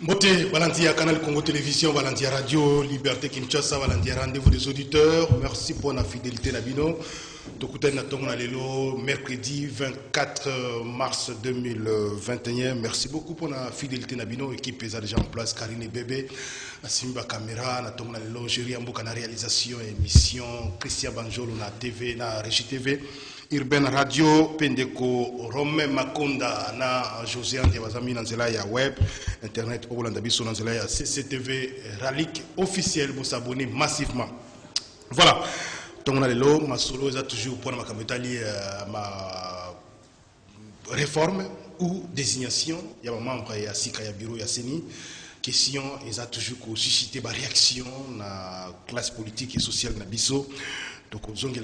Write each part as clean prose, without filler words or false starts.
Moté, Valentia, Canal Congo Télévision, Valentia Radio, Liberté Kinshasa, Valentia Rendez-vous des auditeurs. Merci pour la fidélité, Nabino. Mercredi 24 mars 2021. Merci beaucoup pour la fidélité, Nabino. Équipe est déjà en place. Karine Bébé, Simba Caméra, Natongna Lelo, Géry Amboka, na réalisation émission, Christian Banjolo, na TV, na Régie TV. Urban Radio, Pendeko, Romain Makonda, na José Andiabazami, Nanzela ya web, internet, Olandabiso, Nanzela ya CCTV, Ralik officiel, vous s'abonnez massivement. Voilà. Donc, on a ma solo, ils ont toujours pour ma réforme ou désignation. Il y a un membre, il y a Sika, il y a bureau, il y a Seni. Question, ils ont toujours suscité ma réaction dans la classe politique et sociale de Bisso. Donc, on a une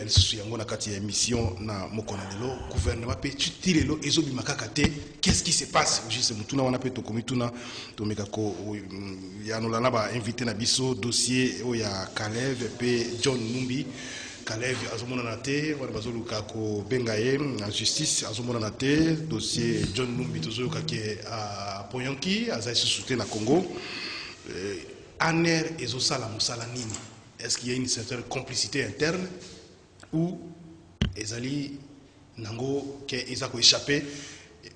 émission na mokonalelo gouvernement peut tirer lo ezo bimakakate qu'est-ce qui se passe juste mutuna wana pe to komituna to mekako ya no lana ba invité na biso dossier o ya Kalev pe John Numbi Kalev azomona na te wana bazoluka ko bengaye en justice azomona na te dossier John Numbi tozoyoka ke a Poyonki azai soutien na Congo aner ezo sala musala nini. Est-ce qu'il y a une certaine complicité interne ou ezali nango ke ezako échappé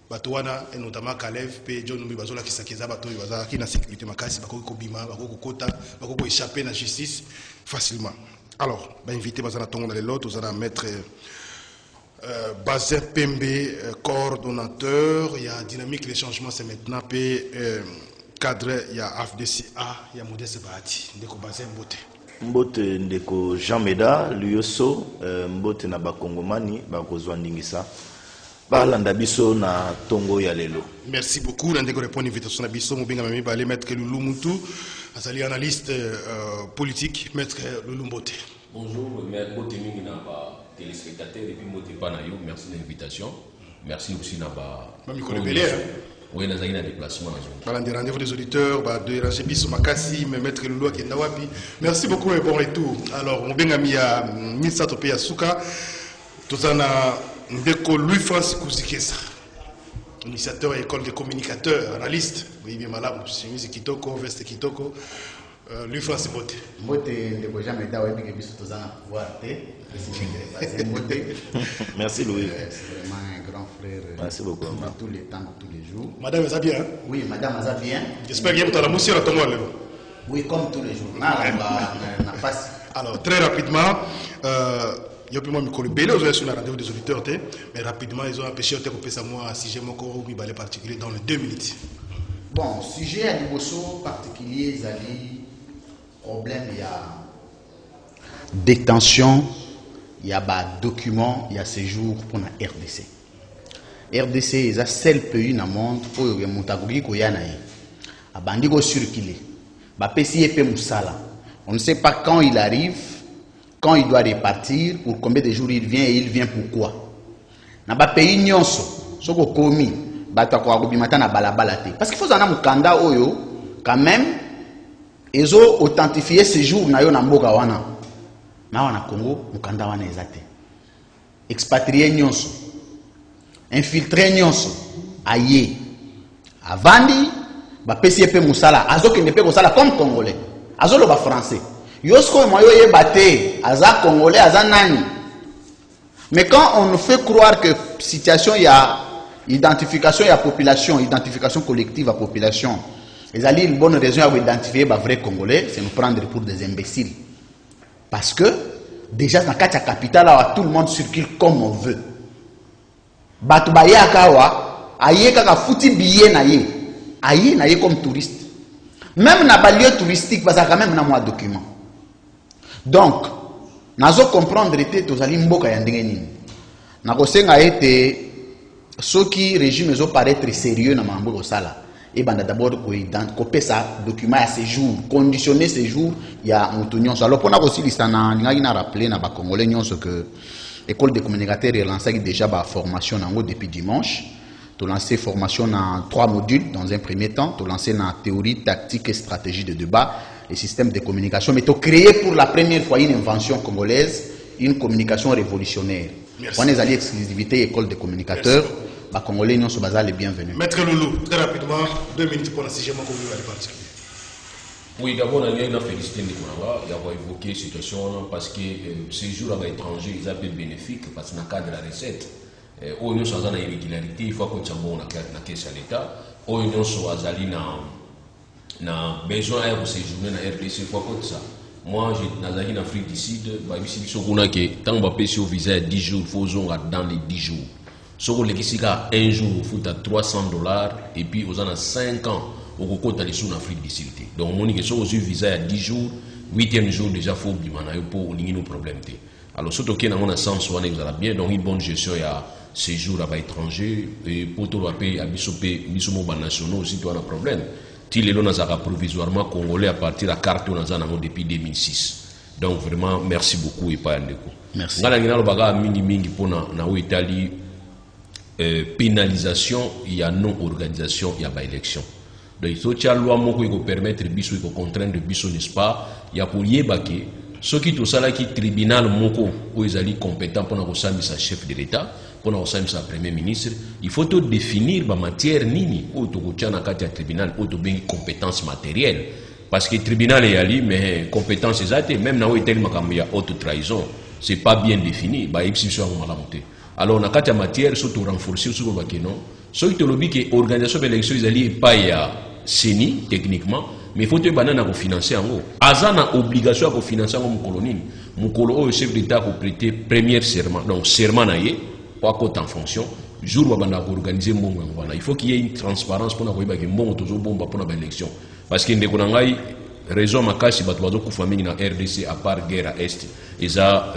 batouana et notamment Kalev pe John Numbi bazola kisakeza bato baza ki na sécurité makasi bako ko bima bako ko kota bako ko échapper na justice facilement. Alors, ba invité bazana tongo na lelo tozana mettre Bazin Pembe coordonnateur, il y a dynamique les changements c'est maintenant pe cadre il y a AFDCA, il y a Modeste Bahati ndeko Bazin Mbote. Mbote ndeko Jean Meda Luyoso mbote na bakongomani bakozwa ndingisa balanda biso na tongo ya lelo. Merci beaucoup ndeko répondre invitation na biso mobenga mami ba aller maître Lulu Mutu azali analyste politique maître Lulu Mbote. Bonjour maître Mbote mingi na ba téléspectateurs et puis Mbote pa na yo merci de l'invitation. Merci aussi na ba mami ko rebelle. Oui, nous avons un déplacement. Rendez-vous des auditeurs, de Rangébi Makassi, me mettre le loi qui est Nawapi. Merci beaucoup et bon retour. Alors, on vient à Misa Topé Asuka. Tout en a Ndeko Louis-France Kouzikesa, initiateur et école de communicateurs, analyste. Oui, bien malade, chemise Kitoko, veste Kitoko. Louis-France Mbote. Mbote, Ndeko jamais d'avoir été biso tous en pouvoir. Merci Louis. C'est vraiment un grand frère. Merci beaucoup. Tous les temps, tous les jours. Madame est bien. Oui, madame est bien. J'espère que vous avez la moussure à ton mot. Oui, comme tous les jours. Alors, très rapidement, il y a plus de micro belé, vous avez sur la rendez-vous des auditeurs, mais rapidement, ils ont empêché de couper ça moi si j'ai mon corps ou balai particulier dans les 2 minutes. Bon, sujet à niveau particulier, il y a problème, il y a détention, il y a documents, il y a séjour pour la RDC. RDC est le seul pays dans le monde où il y a des gens qui ont circulé. On ne sait pas quand il arrive, quand il doit repartir, pour combien de jours il vient et il vient pourquoi. Dans le pays, il y a des gens qui commis. Parce qu'il faut savoir que quand même, ils ont authentifié ces jours dans le Congo. Expatrié nyonso, infiltré nyonso, aye, avandi, ba PCP musala, azo qui ne peut pas comme congolais, azo le ba français. Yosko moyo ye bate, aza congolais, aza nani. Mais quand on nous fait croire que situation il y a identification, il y a population, identification collective à population, ils ont une bonne raison à identifier les vrais congolais, c'est nous prendre pour des imbéciles. Parce que déjà dans la capitale, tout le monde circule comme on veut. Batubaya kawa, aye kaka fouti billet na ye, aye na ye comme touriste. Même dans les lieux touristiques, parce que quand même na moi document. Donc, nazo comprendre était aux alimboka yandengeni. Nako senga été ceux qui régime ils ont paraître sérieux na mambo sala. Et ben d'abord copier ça document à séjour, conditionner séjour, il y a mutunyon. Alors pour nous aussi listana, il a rappelé na ba congolais nyonso que l'école des communicateurs est lancée déjà ba formation nango depuis dimanche. Tu lancé formation dans 3 modules dans un premier temps, tu lancé dans théorie, tactique et stratégie de débat et système de communication, mais tu créé pour la première fois une invention congolaise, une communication révolutionnaire. On est allé exclusivité école des communicateurs. les Congolais nous sont les bienvenus. Maître Loulou, très rapidement, 2 minutes pour un sujet qu'on veut aller particulier. Oui, d'abord, on a félicité Nicolas, il a évoqué la situation parce que ces jours à l'étranger, ils appellent bénéfique parce que dans le cadre de la recette, où nous sommes en irrégularité, il faut que nous soyons dans la caisse à l'État, où nous sommes dans besoin de séjourner dans la RDC, il faut que ça. Moi, j'ai en Afrique du Sud, tant que je suis au visa 10 jours, il faut dans les 10 jours. Si vous avez un jour, il faut $300 et puis vous avez 5 ans. Au cours de l'Afrique en Afrique du Sud. Donc, on dit que si vous avez un visa à 10 jours, 8e jour déjà, il faut oublier pour nos problèmes. Alors, surtout qu'il y a un sens, vous allez bien, donc une bonne gestion, il y a séjour à l'étranger, et pour tout le pays, à Bissopé, nationaux aussi, il y a un problème. Il est là provisoirement congolais à partir de la carte depuis 2006. Donc, vraiment, merci beaucoup et pas un déco. Merci. Dans la mini pour l'Italie, pénalisation, il y a non-organisation, il y a élection. Donc, il faut que la loi permettre de contraindre biso, n'est-ce pas? Il y a pour yébake, ceux qui tout ça qui tribunal moko où ils sont compétents pour nous sa chef de l'État, pour nous sa premier ministre, il faut tout définir la matière nini ou tout na kati tribunal ou tout bien compétence matérielle. Parce que le tribunal est allé, mais compétence exacte, même dans il y a haute trahison, c'est pas bien défini. Alors, dans la matière, surtout renforcer sur le non. Ce qui est le que l'organisation de l'élection, ils allaient pas à CENI, techniquement, mais il faut que les financer en haut. Azana a obligation de financer en colonie. Mon colo, le chef d'État, pour prêter premier serment. Donc, serment, pas côté en fonction. Jour où on va organiser mon il faut qu'il y ait une transparence pour que mon toujours bon pour l'élection. Parce qu'il y a une raison ma casse ba tubazo famille na RDC à part guerre à est et ça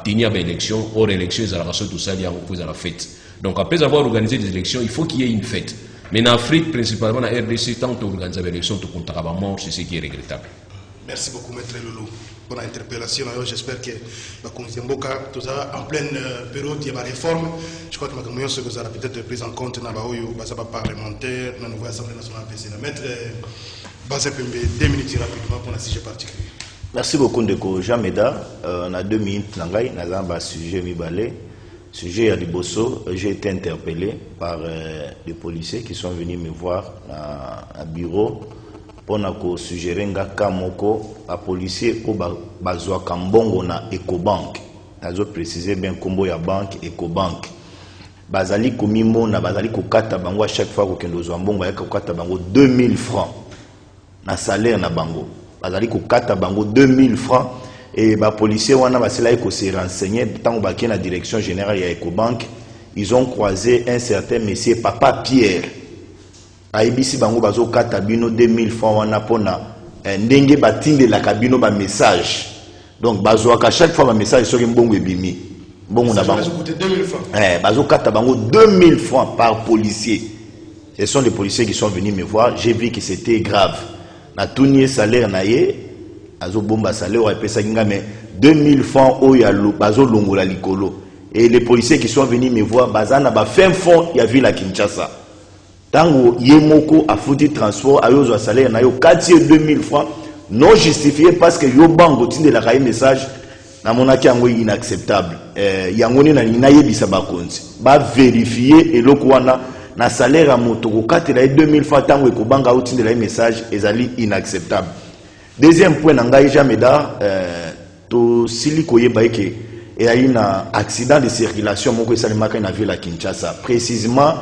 tenir l'élection hors élection ils allaient tout ça il y a à la fête. Donc après avoir organisé des élections il faut qu'il y ait une fête. Mais en Afrique principalement na RDC tant qu'on organise des élections tout compte à mort c'est ce qui est regrettable. Merci beaucoup Maître Loulou pour l'interpellation. J'espère que tout ça en pleine période il y a des réformes. Je crois que ma communauté vous aura peut-être pris en compte dans le parlementaire, dans la nouvelle Assemblée nationale PC. Maître Bazin Pembe, 2 minutes rapidement pour un sujet particulier. Merci beaucoup Ndeko Jameda. On a 2 minutes nangai dans un sujet mibalé. Sujet à Liboso, j'ai été interpellé par des policiers qui sont venus me voir à bureau. Pour suggérer un moko à policier au bazwa kambongo na Ecobank. Nazo préciser bien combo ya banque Ecobank. Bazali komimo na bazali kokata bango à chaque fois ko kendo zwa mbongo ya kokata bango 2000 francs na salaire na bango. Bazali kokata bango 2000 francs et ba policier wana basela ko se renseigner tant ba na direction générale ya Ecobank, ils ont croisé un certain monsieur Papa Pierre. Aibisi bango bazo kata bino 2000 francs wana pona ndenge batinde la kabino ba message. Donc bazo à chaque fois ba message sur mbongo ebimi. Mbongo na bango 2000 francs. Bazo kata bango 2000 francs par policier. Ce sont des policiers qui sont venus me voir, j'ai vu que c'était grave. Na tunier salaire na ye azo bomba salaire wa pesa kinga mais 2000 francs o ya bazo longola likolo. Et les policiers qui sont venus me voir bazana ba fin fond ya ville à Kinshasa. Tango Yemoko a foutu transport à yo salaire na yo 2000 francs non justifié parce que yo bango tinde la kaye message na monaki yango inacceptable. Yangoni na nayebisa bakonzi ba vérifier eloko wana na salaire à moto ko 2000 francs tango ko banga tinde la message ezali inacceptable. Deuxième point ngai Jameda to siliko yeba ke et a eu un accident de circulation moko esalimaka na ville à Kinshasa précisément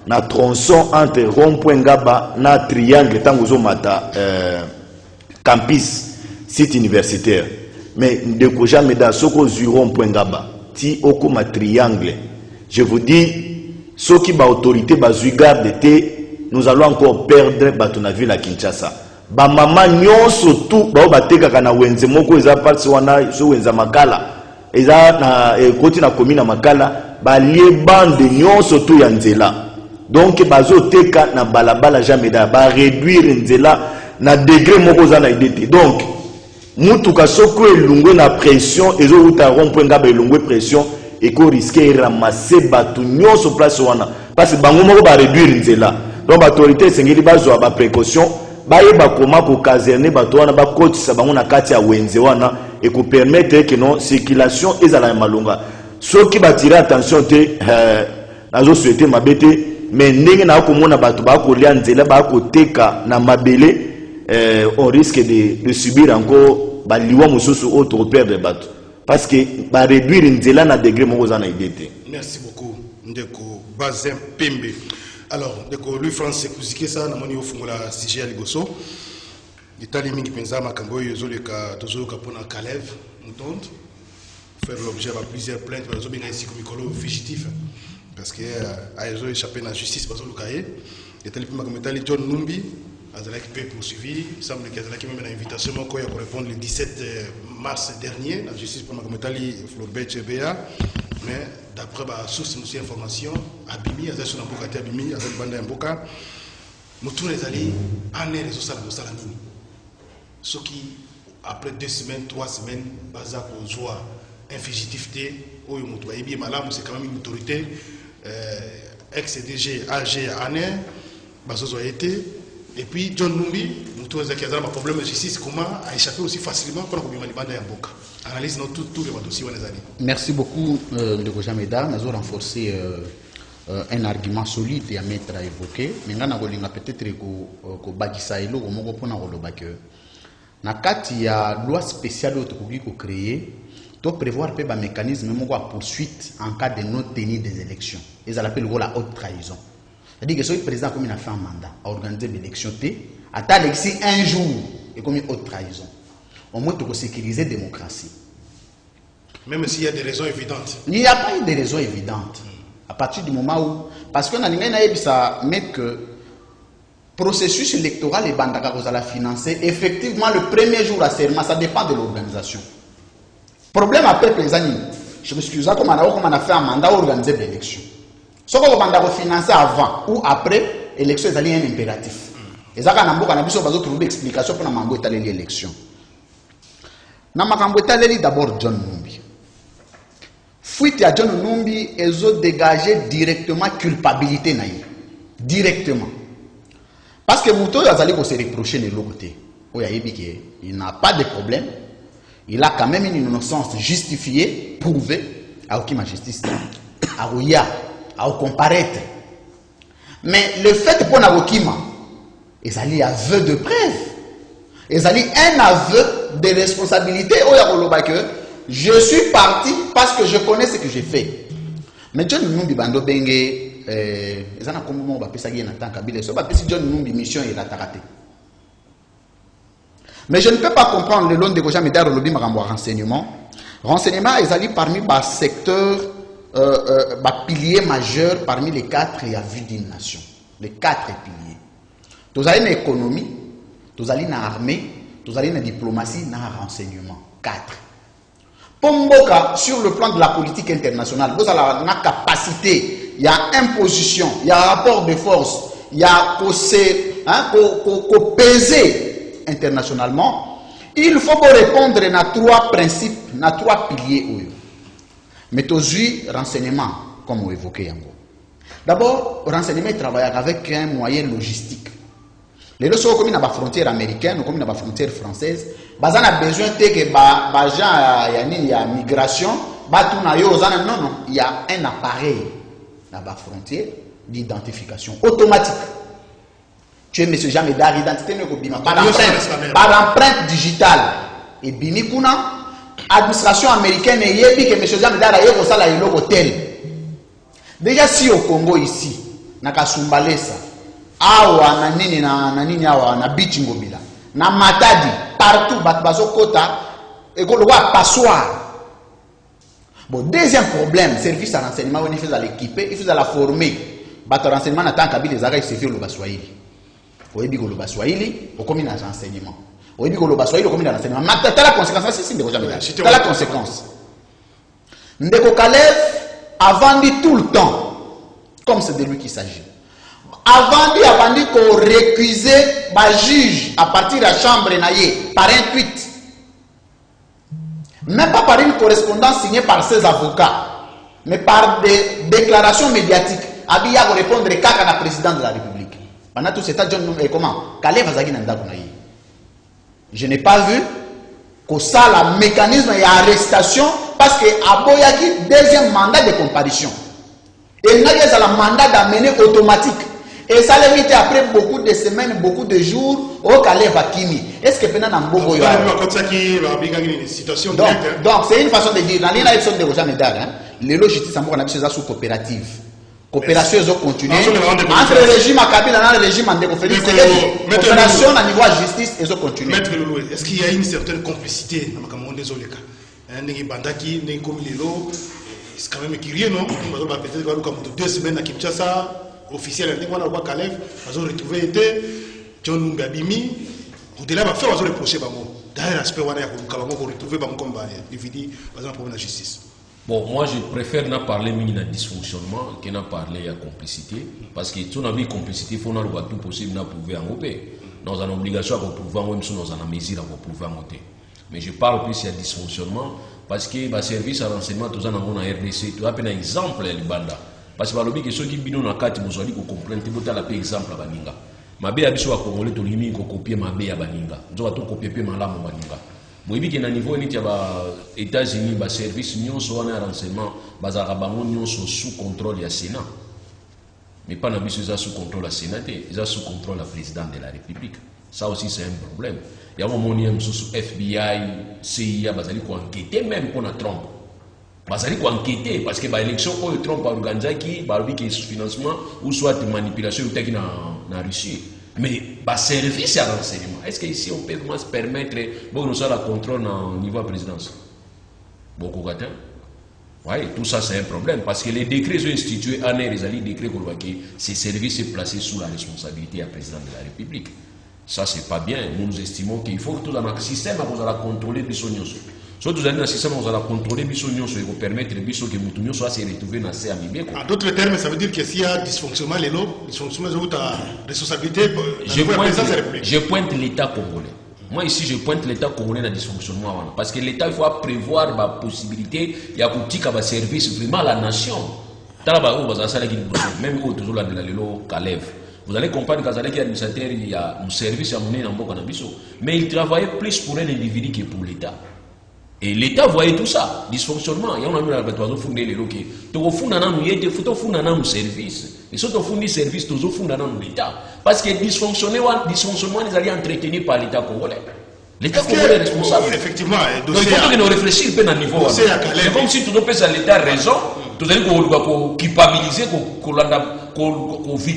na tronçon entre rond-point Ngaba na triangle tangozo mata campus site universitaire mais Ndeko Jameda soko zu rond-point Ngaba ti oko ma triangle je vous dis ceux qui ba autorité ba zu garde té nous allons encore perdre batona ville à Kinshasa ba mama nyonso tout ba bateka kana wenze moko eza parti wana so wenza makala eza na koti na commune makala ba lie bande nyonso tout ya nzela. Donc, bazo teka na balabala Jameda ba réduire nzela na degré moko za na idete. Donc, mutuka soko elungwe na pression ezo uta rond-point Ngaba elungwe pression et ko risquer ramasser batu nyonso place wana parce que bango moko ba réduire nzela. Donc, autorité sengeli bazo ba précaution ba yeba koma ko caserner batu wana ba kotisa bango na kati ya wenze wana et ko permettre que non circulation ezala malonga. Ceux qui va tirer attention te nazo souhaiter mabete mais ndenge na komona bato ba ko lia nzela ba ko teka na mabele on risque de subir encore ba liwa mususu autre perdre bato parce que ba réduire nzela na degré moko za na idée. Merci beaucoup ndeko Bazin Pembe. Alors ndeko Louis France Kouzike ça na moni ofungola sujet ya liboso itali mingi penza makambo yo zoleka tozoka pona Kalev Mutonde faire l'objet de plusieurs plaintes pour les ici comme écolo fugitif parce que a échappé à la justice parce que le cahier et tel comme Metali John Numbi Azalaki peut poursuivi il semble qu'il y a même une invitation pour répondre le 17 mars dernier la justice pour Metali Florbert Chebea mais d'après ma source de information Abimi Azal sur Mboka Abimi Azal Banda Mboka nous tous les alliés en est les Salamini ce qui après 2 semaines 3 semaines Bazak aux joies infugitivité, c'est quand même une autorité ex-DG AG ANE, et puis John Numbi, nous avons un problème de justice, comment a échappé aussi facilement pour la analyse dans tous les dossiers. Merci beaucoup, de Jameda. Nous avons renforcé un argument solide et à mettre à évoquer. Maintenant, nous avons peut-être que Bagisaïlo, que il y a une loi spéciale qui est créée. Donc prévoir un mécanisme de poursuite en cas de non-tenue des élections. Ils appellent la haute trahison. C'est-à-dire que si le président a fait un mandat à organiser l'élection, à l'élection un jour, et comme une haute trahison. Au moins, il faut sécuriser la démocratie. Même s'il y a des raisons évidentes. Il n'y a pas eu de raisons évidentes. À partir du moment où... Parce qu'on a dit que le processus électoral et bandaka vous allez financer, effectivement, le premier jour à serment, ça dépend de l'organisation. Problème après les années, je m'excuse, comme on a fait un mandat organiser l'élection. Ce qu'on a financé avant ou après, l'élection est un impératif. Et ça, on a trouvé une explication pour l'élection. Dans d'abord John Numbi. Fuite à John Numbi, ils ont dégagé directement culpabilité. Directement. Parce que Mouto, ils se reprocher de l'autre côté. Il n'a pas de problème. Il a quand même une innocence justifiée, prouvée, à aucune justice, à comparaître. Mais le fait qu'on a Okima, il y a un aveu de preuve. Il y a un aveu de responsabilité. Je suis parti parce que je connais ce que j'ai fait. Mais John Numbi Bando Benge, ils ont comment on va faire ça en tant qu'habile. Ça va faire John Numbi mission il a raté. Mais je ne peux pas comprendre le long de Goja Médard au lobby Marambo renseignement. Renseignement, ils allaient parmi les secteurs, les piliers majeurs parmi les 4 et à vue d'une nation. Les 4 piliers. Vous avez une économie, vous avez une armée, vous avez une diplomatie, un renseignement. 4. Pomboka, sur le plan de la politique internationale, vous avez une capacité, il y a imposition, il y a rapport de force, il y a peser internationalement, il faut répondre à 3 principes, à 3 piliers. Mais aujourd'hui, renseignement, comme vous évoquez. D'abord, renseignement travaille avec un moyen logistique. Les leçons comme dans la frontière américaine ou comme dans la frontière française, on a besoin que les gens y a migration, non, il y a un appareil dans la frontière d'identification automatique. Tu es M. Jean Médard, identité par empreinte digitale. Et Bimikuna, administration américaine, et yebi que M. Jean Médard a eu au salaire hôtel. Déjà, si au Congo ici, na Kasumbalesa, awa na nini awa na Bichingobila, na Matadi, partout, Batbazo Kota, et qu'on le voit passoire. Bon, deuxième problème, service à renseignement, il faut l'équiper, il faut la former. Bat renseignement n'a tant qu'à les arrêts, c'est fait le Baswahili. Au début, le Baswahili, au commun à renseignement. Au début, le Baswahili, au commun à renseignement. Mais tu as la conséquence, c'est déjà tu as la conséquence. Ndeko Kalev a vendu tout le temps, comme c'est de lui qu'il s'agit. A vendu qu'on récusait le juge à partir de la chambre par un tweet. Même pas par une correspondance signée par ses avocats, mais par des déclarations médiatiques. Abiya va répondre à la présidente de la République. Pendant tout ce temps, John Numbi, comment Kalev Azagi Nandakunaï. Je n'ai pas vu que ça, le mécanisme et l'arrestation, parce que Aboyaki, deuxième mandat de comparution. Et n'a pas le mandat d'amener automatique. Et ça l'évite après beaucoup de semaines, beaucoup de jours, au Calais Vakimi. Est-ce que pendant un bon donc c'est une façon de dire. Dans les élections de Rosa Médard, les logistiques sont sous coopérative. Coopération, ils ont continué. Entre le régime à Kabila et le régime Andeko Félix, coopération à niveau de justice, ils ont continué. Maître Loulou, est-ce qu'il y a une certaine complicité dans le des Oleka? Bandaki, Komilelo, c'est quand même curieux, non? Peut-être 2 semaines à Kinshasa. Officiel, on a Calef, on a retrouvé été, John Ngabimi, au-delà va faire, on a reproché d'ailleurs l'aspect on a retrouvé comme individu, par exemple, pour la justice. Bon, moi je préfère n'a parler de dysfonctionnement que n'a parler de complicité, parce que si on a vu complicité, il faut tout possible pour prouver en OP. Nous avons l'obligation de prouver, même si nous avons la mesure de prouver en OP. Mais je parle plus de dysfonctionnement, parce que le service à renseignement, tout ça, dans la RDC, tu as un exemple, le Banda. Parce que ceux qui bino na kati mozali ko comprendre te bota la pe exemple baninga mabe ya biso ba congolais to limi ko copier mabe ya baninga nzoka to copier pe malamu baninga boyebi ke na niveau niti ya ba États-Unis ba service nyonso wana renseignement bazaka bango nyonso sous contrôle ya Sénat mais pas na biso za sous contrôle ya Sénat ils sous contrôle la président de la République. Ça aussi c'est un problème. Il y a un moment où sous FBI CIA bazali ko enquêter même pour na Trump. Bazali ko enquêter parce que l'élection où Trump a organisé qui barobi qui sous financement ou soit manipulation ou technique na Russie. Mais ba service à renseignement. Est-ce que ici on peut vraiment se permettre bon nous la contrôle au niveau de la présidence? Beaucoup de oui, tout ça c'est un problème parce que les décrets sont institués en air, les décrets pour que ces services sont placés sous la responsabilité du président de la République. Ça c'est pas bien. Nous estimons qu'il faut que tout dans le système vous allez contrôler les choses. Surtout dans le système, vous allez contrôler les choses et vous permettre que les gens soient se retrouver dans ces amis. En d'autres termes, ça veut dire que s'il y a dysfonctionnement, les dysfonctionnements de la responsabilité, je pointe l'État congolais. Moi ici, je pointe l'État congolais dans le dysfonctionnement. Parce que l'État, il faut prévoir la possibilité, il y a un service vraiment à la nation. Même toujours la Kalev. Vous allez comprendre qu'Azalek est administrateur, il y a un service à mener dans le mais il travaillait plus pour un individu que pour l'État. Et l'État voyait tout ça, dysfonctionnement. Il y a un abattoir qui fondé les loquets. Tu as fondé un service. Et si tu as fondé un service, tu as fondé l'État. Parce que dysfonctionnement, ils allaient entretenir par l'État congolais. L'État congolais est responsable. Effectivement, donc il faut que nous réfléchissions un peu à niveau. C'est comme si tu nous pèses à l'État raison, tu allais culpabiliser,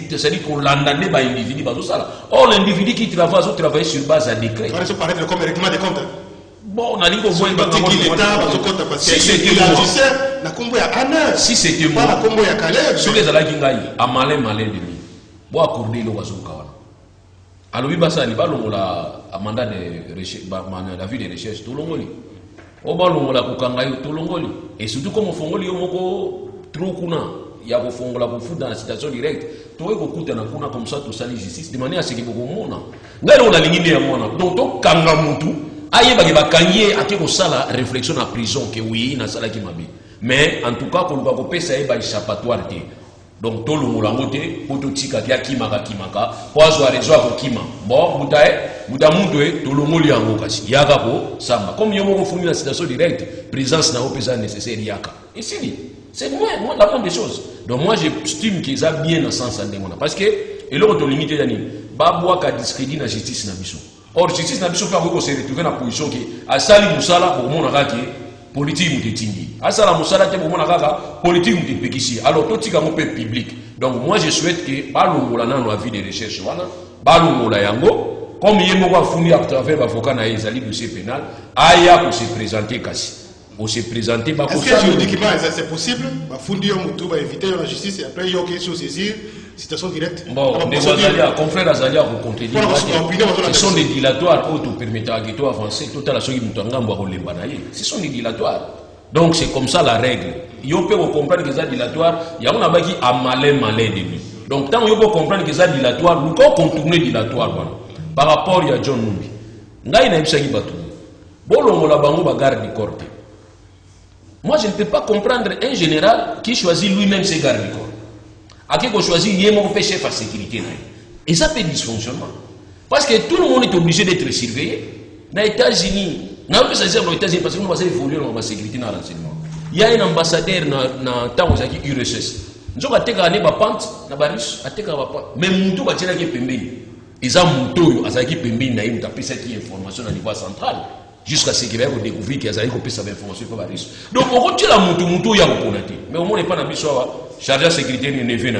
c'est-à-dire qu'on l'andamne par l'individu. Or, l'individu qui travaille sur base à décret. Ça paraît comme un règlement de compte. Bon, on a dit qu'on voit si c'était moi, sur les alagingaï, à malin de lui. Bon, accordé le oiseau kawana. Alors, il va s'allier, la mandat de recherche, la vue de recherche, tout le monde. Au ballon, la kukangaï, tout le monde. Et surtout, comme au fond, il y a trop kuna. Il y a la foot dans la situation directe. Tu vois qu'on a comme ça, tout ça, la justice, de manière à ce qu'il y ait beaucoup de monde. Là, on a l'ingénieur, donc, tu kangamutu. Aïe, il a la réflexion en prison que oui, na sala qui m'a dit. Mais en tout cas, pour le bagopé, ça y est, échappatoire. Donc, tout le monde a voté, pour tout tika, kimaka, pour avoir raison pour kima. Bon, Moutamoudoué, tout le monde a voté. Yagako, Samba. Comme il y a une la situation directe, présence n'a pas nécessaire, Yaka. Et c'est moi, la bonne des choses. Donc, moi, j'estime qu'ils ont bien dans le sens de parce que, et là, on te limite, Babouak a discrédit la justice n'a pas. Or, justice n'a pas se retrouver dans la position qui a sali Moussala pour mon araki, politique ou détingi. A sala Moussala pour mon araka, politique ou détingi. Alors, tout ce qui est public. Donc, moi, je souhaite que, Balou la vie de recherche, Balou la yango, comme il y a fourni à travers l'avocat na ezali dossier pénal, aya pour se présenter kasi. Pour se présenter, est-ce que juridiquement, c'est possible? Fourni à Moutou, éviter la justice et après, il y a quelque chose à saisir. Citation directe. Bon, les confrères Azalia vous contredire. Ce sont des dilatoires qui permettent à Gueto avancer. Tout à la chose qui ce sont des dilatoires. Donc c'est comme ça la règle. Il peut comprendre que c'est dilatoire. Il y a un qui a malin de lui. Donc tant qu'on peut comprendre que c'est dilatoire, nous pouvons contourner dilatoire. Par rapport à John Numbi. Ngaï n'a pas battu. Bon, on l'a bango bagarre du corps. Moi je ne peux pas comprendre un général qui choisit lui-même ses gardes du corps. À qui qu'on choisit, il y a mon chef à sécurité. Et ça fait dysfonctionnement. Parce que tout le monde est obligé d'être surveillé. Dans les États-Unis, dans les États-Unis, parce que nous avons évolué dans la sécurité dans l'enseignement. Il y a un ambassadeur dans le temps où il y a URSS. nzoka teka ne ba pante na baris ateka ba pante mais mutu ba tena ke pembeni eza mutu yo azaki pembeni na yimta pesa ki information na niveau central jusqu'à ce qu'il va découvrir qu'il y a des informations pour baris donc on retire la mutu ya ko ponati mais au moins n'est pas na biso wa chargé sécurité ne veut na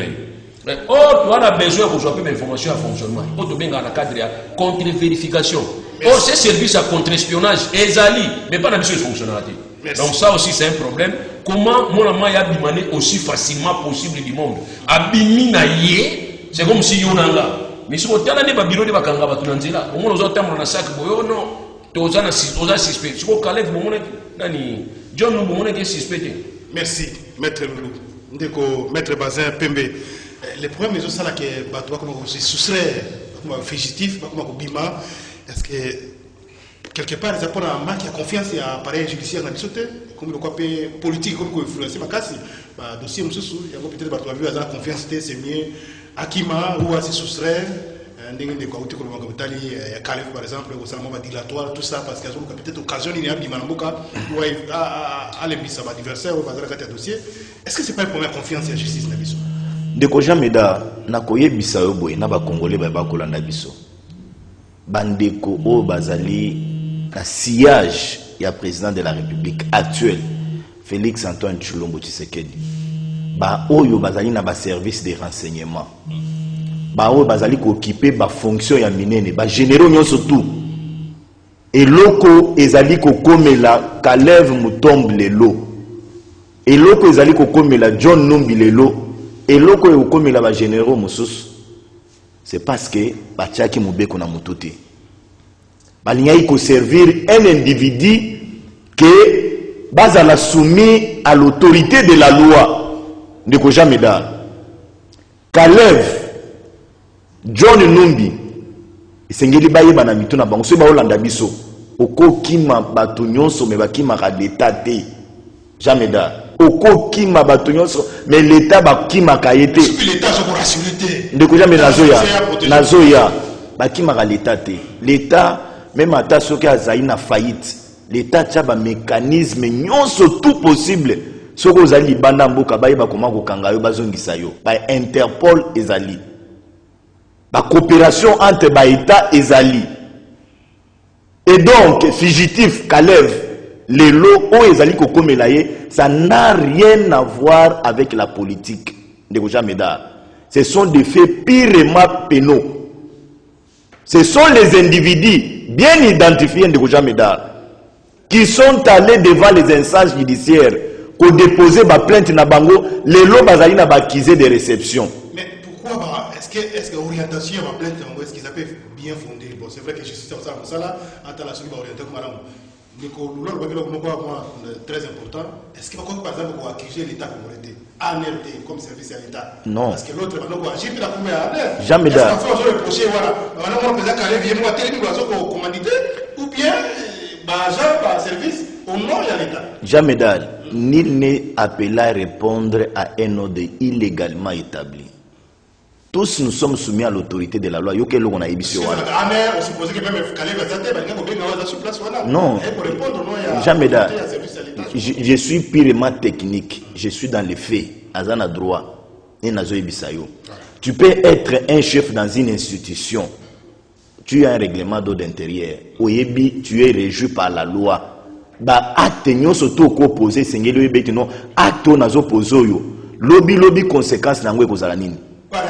oh tu as besoin de jouer d'informations à fonctionnement oh to benga na cadre ya contre-vérification oh ces services à contre-espionnage ezali mais pas na biso fonctionnalité. Donc ça aussi c'est un problème. Comment mon amant y a bimane aussi facilement possible du monde. Abimina yé, c'est comme si yon là. Mais si on t'a donné ba bureau de bakanga ba tunanzela, au moins aux autres temps on a sac boyo non. Tozana suspect. Si on calève mon nani John no mon est suspecté. Merci maître Loulou. Ndeko maître Bazin Pembe. Les problèmes les autres ça là que ba toi comment se soustraire comme fugitif, comme bima est-ce que quelque part, ils apprennent à manquer de confiance et à appareil judiciaire dans le comme le côté politique, comme influencer ma casse. Dossier, il y a peut-être vu à confiance, c'est mieux. Akima ou à se soustraire, des côtés comme Calef par exemple, au salon dilatoire, tout ça, parce qu'il y a peut-être occasion, il y a des Manamboka, ou à l'ébis à l'adversaire, ou à dossier. Est-ce que ce n'est pas une première confiance et la justice dans Bisso? De Koja Meda, Nakoye Bissau Boy, Naba Congolais, Babakola Nabiso. Bandeko O Bazali. Le sillage du président de la République actuel, Félix Antoine Tshilombo Tshisekedi, oyo bazali na ba service de renseignement, oyo bazali ko occuper ba fonction ya minene, ba généraux nyonso tout. Et loko ezali ko komela Kalev Mutombo lelo. Et loko ezali ko komela John Numbi lelo. Et loko e komela ba généraux mosusu. C'est parce que ba tiaki mubeko na mututi. Il faut servir un individu qui est soumis à l'autorité de la loi. Ne faut jamais dire. Kalev, John Numbi, Sengeli Baye Banamito na bango, se ba Olanda biso. Oko kima bato nyonso me bakima ka l'état te. Jamais dire. Oko kima bato nyonso mais l'état bakima ka yete. L'état so ko rassurité. Ne faut jamais nazoya. Bakima ka l'état te. L'état même à ce qu'il y a une faillite, l'État a un mécanisme tout possible. Ce que vous avez dit, Interpol et Zali. La coopération entre l'État et Zali. Et donc, fugitif, Kalev, les lots où Zali ça n'a rien à voir avec la politique. Ce sont des faits purement pénaux. Ce sont les individus bien identifiés de Goujameda qui sont allés devant les instances judiciaires pour déposer ma plainte na bango les lots bazali na bakisé de réception. Mais pourquoi est-ce que l'orientation ma plainte est-ce qu'ils appellent bien fondée? Bon, c'est vrai que je suis ça là entre la suite orienté comme madame très important. Est-ce que par exemple on accuser l'État congolais ANRD comme service à l'État? Non. Parce que l'autre va agir puis la première ANR. Jamais d'ailleurs. Est-ce qu'on reprocher voilà, on peut commandité ou bien agent service au nom de l'État? Jamais d'ailleurs. Nul n'est appelé à répondre à un ordre illégalement établi. Tous nous sommes soumis à l'autorité de la loi. Non, jamais d'ailleurs. Je suis purement technique. Je suis dans les faits. Azana droit. Tu peux être un chef dans une institution. Tu as un règlement d'ordre intérieur. Oyebi, tu es régi par la loi. Ba attention surtout ko poser sengeli oyebi non ato nazo pozoyo. Lobby conséquences nangwe kozala nini.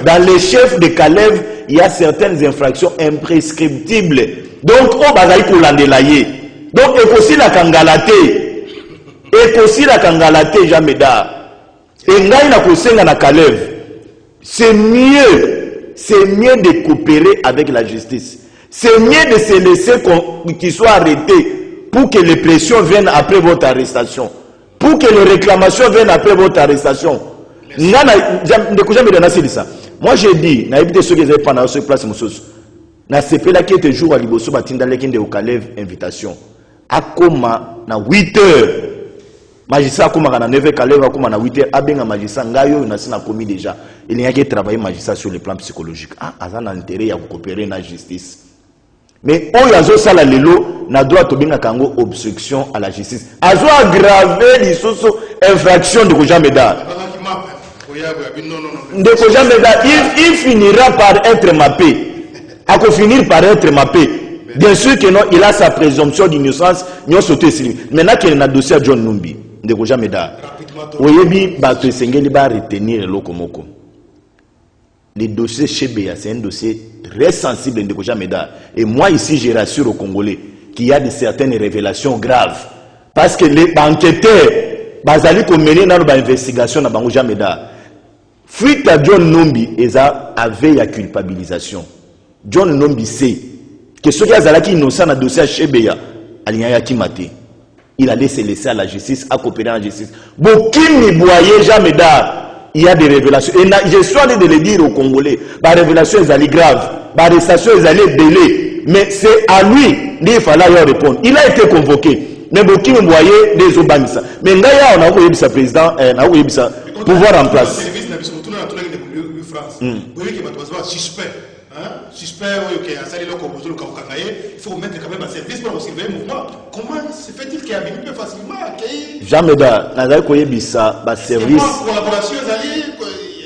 Dans les chefs de Kalev, il y a certaines infractions imprescriptibles. Donc, on va aller pour l'andelayer. Donc, il faut aussi la kangalate. Il faut aussi la kangalate, jamais d'art. Et là, il a conseillé à Kalev. C'est mieux de coopérer avec la justice. C'est mieux de se laisser qu'il soit arrêté pour que les pressions viennent après votre arrestation. Pour que les réclamations viennent après votre arrestation. Moi j'ai dit, na évité ceux qui avaient pas dans ce place na CP là qui était jour à Liboso batinda lekinde au Kalev invitation. Akoma na 8h. Magistrat akoma na 9h Kalev akoma na 8h abenga magistrat ngayo na sina commis déjà. Il y a qui travailler magistrat sur le plan psychologique. Ah, azana intérêt ya coopérer na justice. Mais oyazo sala lelo na droit to benga kango obstruction à la justice. Azo aggraver les infractions de Goujameda. Ndeko Jameda, il finira par être mappé. À finir par être mappé. Bien sûr que non, il a sa présomption d'innocence. Maintenant qu'il a un dossier à John Numbi, Ndeko Jameda, Oyebi Bato Sengeli va retenir le Lokomoko. Le dossier chez Béa, c'est un dossier très sensible Ndeko Jameda. Et moi ici, je rassure aux Congolais qu'il y a de certaines révélations graves. Parce que les enquêteurs, bazali ko mener dans l'investigation na Bango Jameda. Fuite à John Numbi, avait la culpabilisation. John Numbi sait que ceux qui ont innocent dans le dossier chez Béa, il allait se laisser à la justice, à coopérer à la justice. Bokimi Boye Jameda, il y a des révélations. Et je suis allé de le dire aux Congolais, les révélations sont graves, les arrestations sont délai. Mais c'est à lui qu'il fallait répondre. Il a été convoqué. Mais Bokimi Boye des Obanissa. Mais Ngaya, on a oublié sa président, on a oublié sa pouvoir en place. Suspect. Suspect, il faut mettre quand même un service pour surveiller le mouvement. Comment se fait-il qu'il y a plus facilement Jameda, Nazari Koyebisa, service. Collaboration,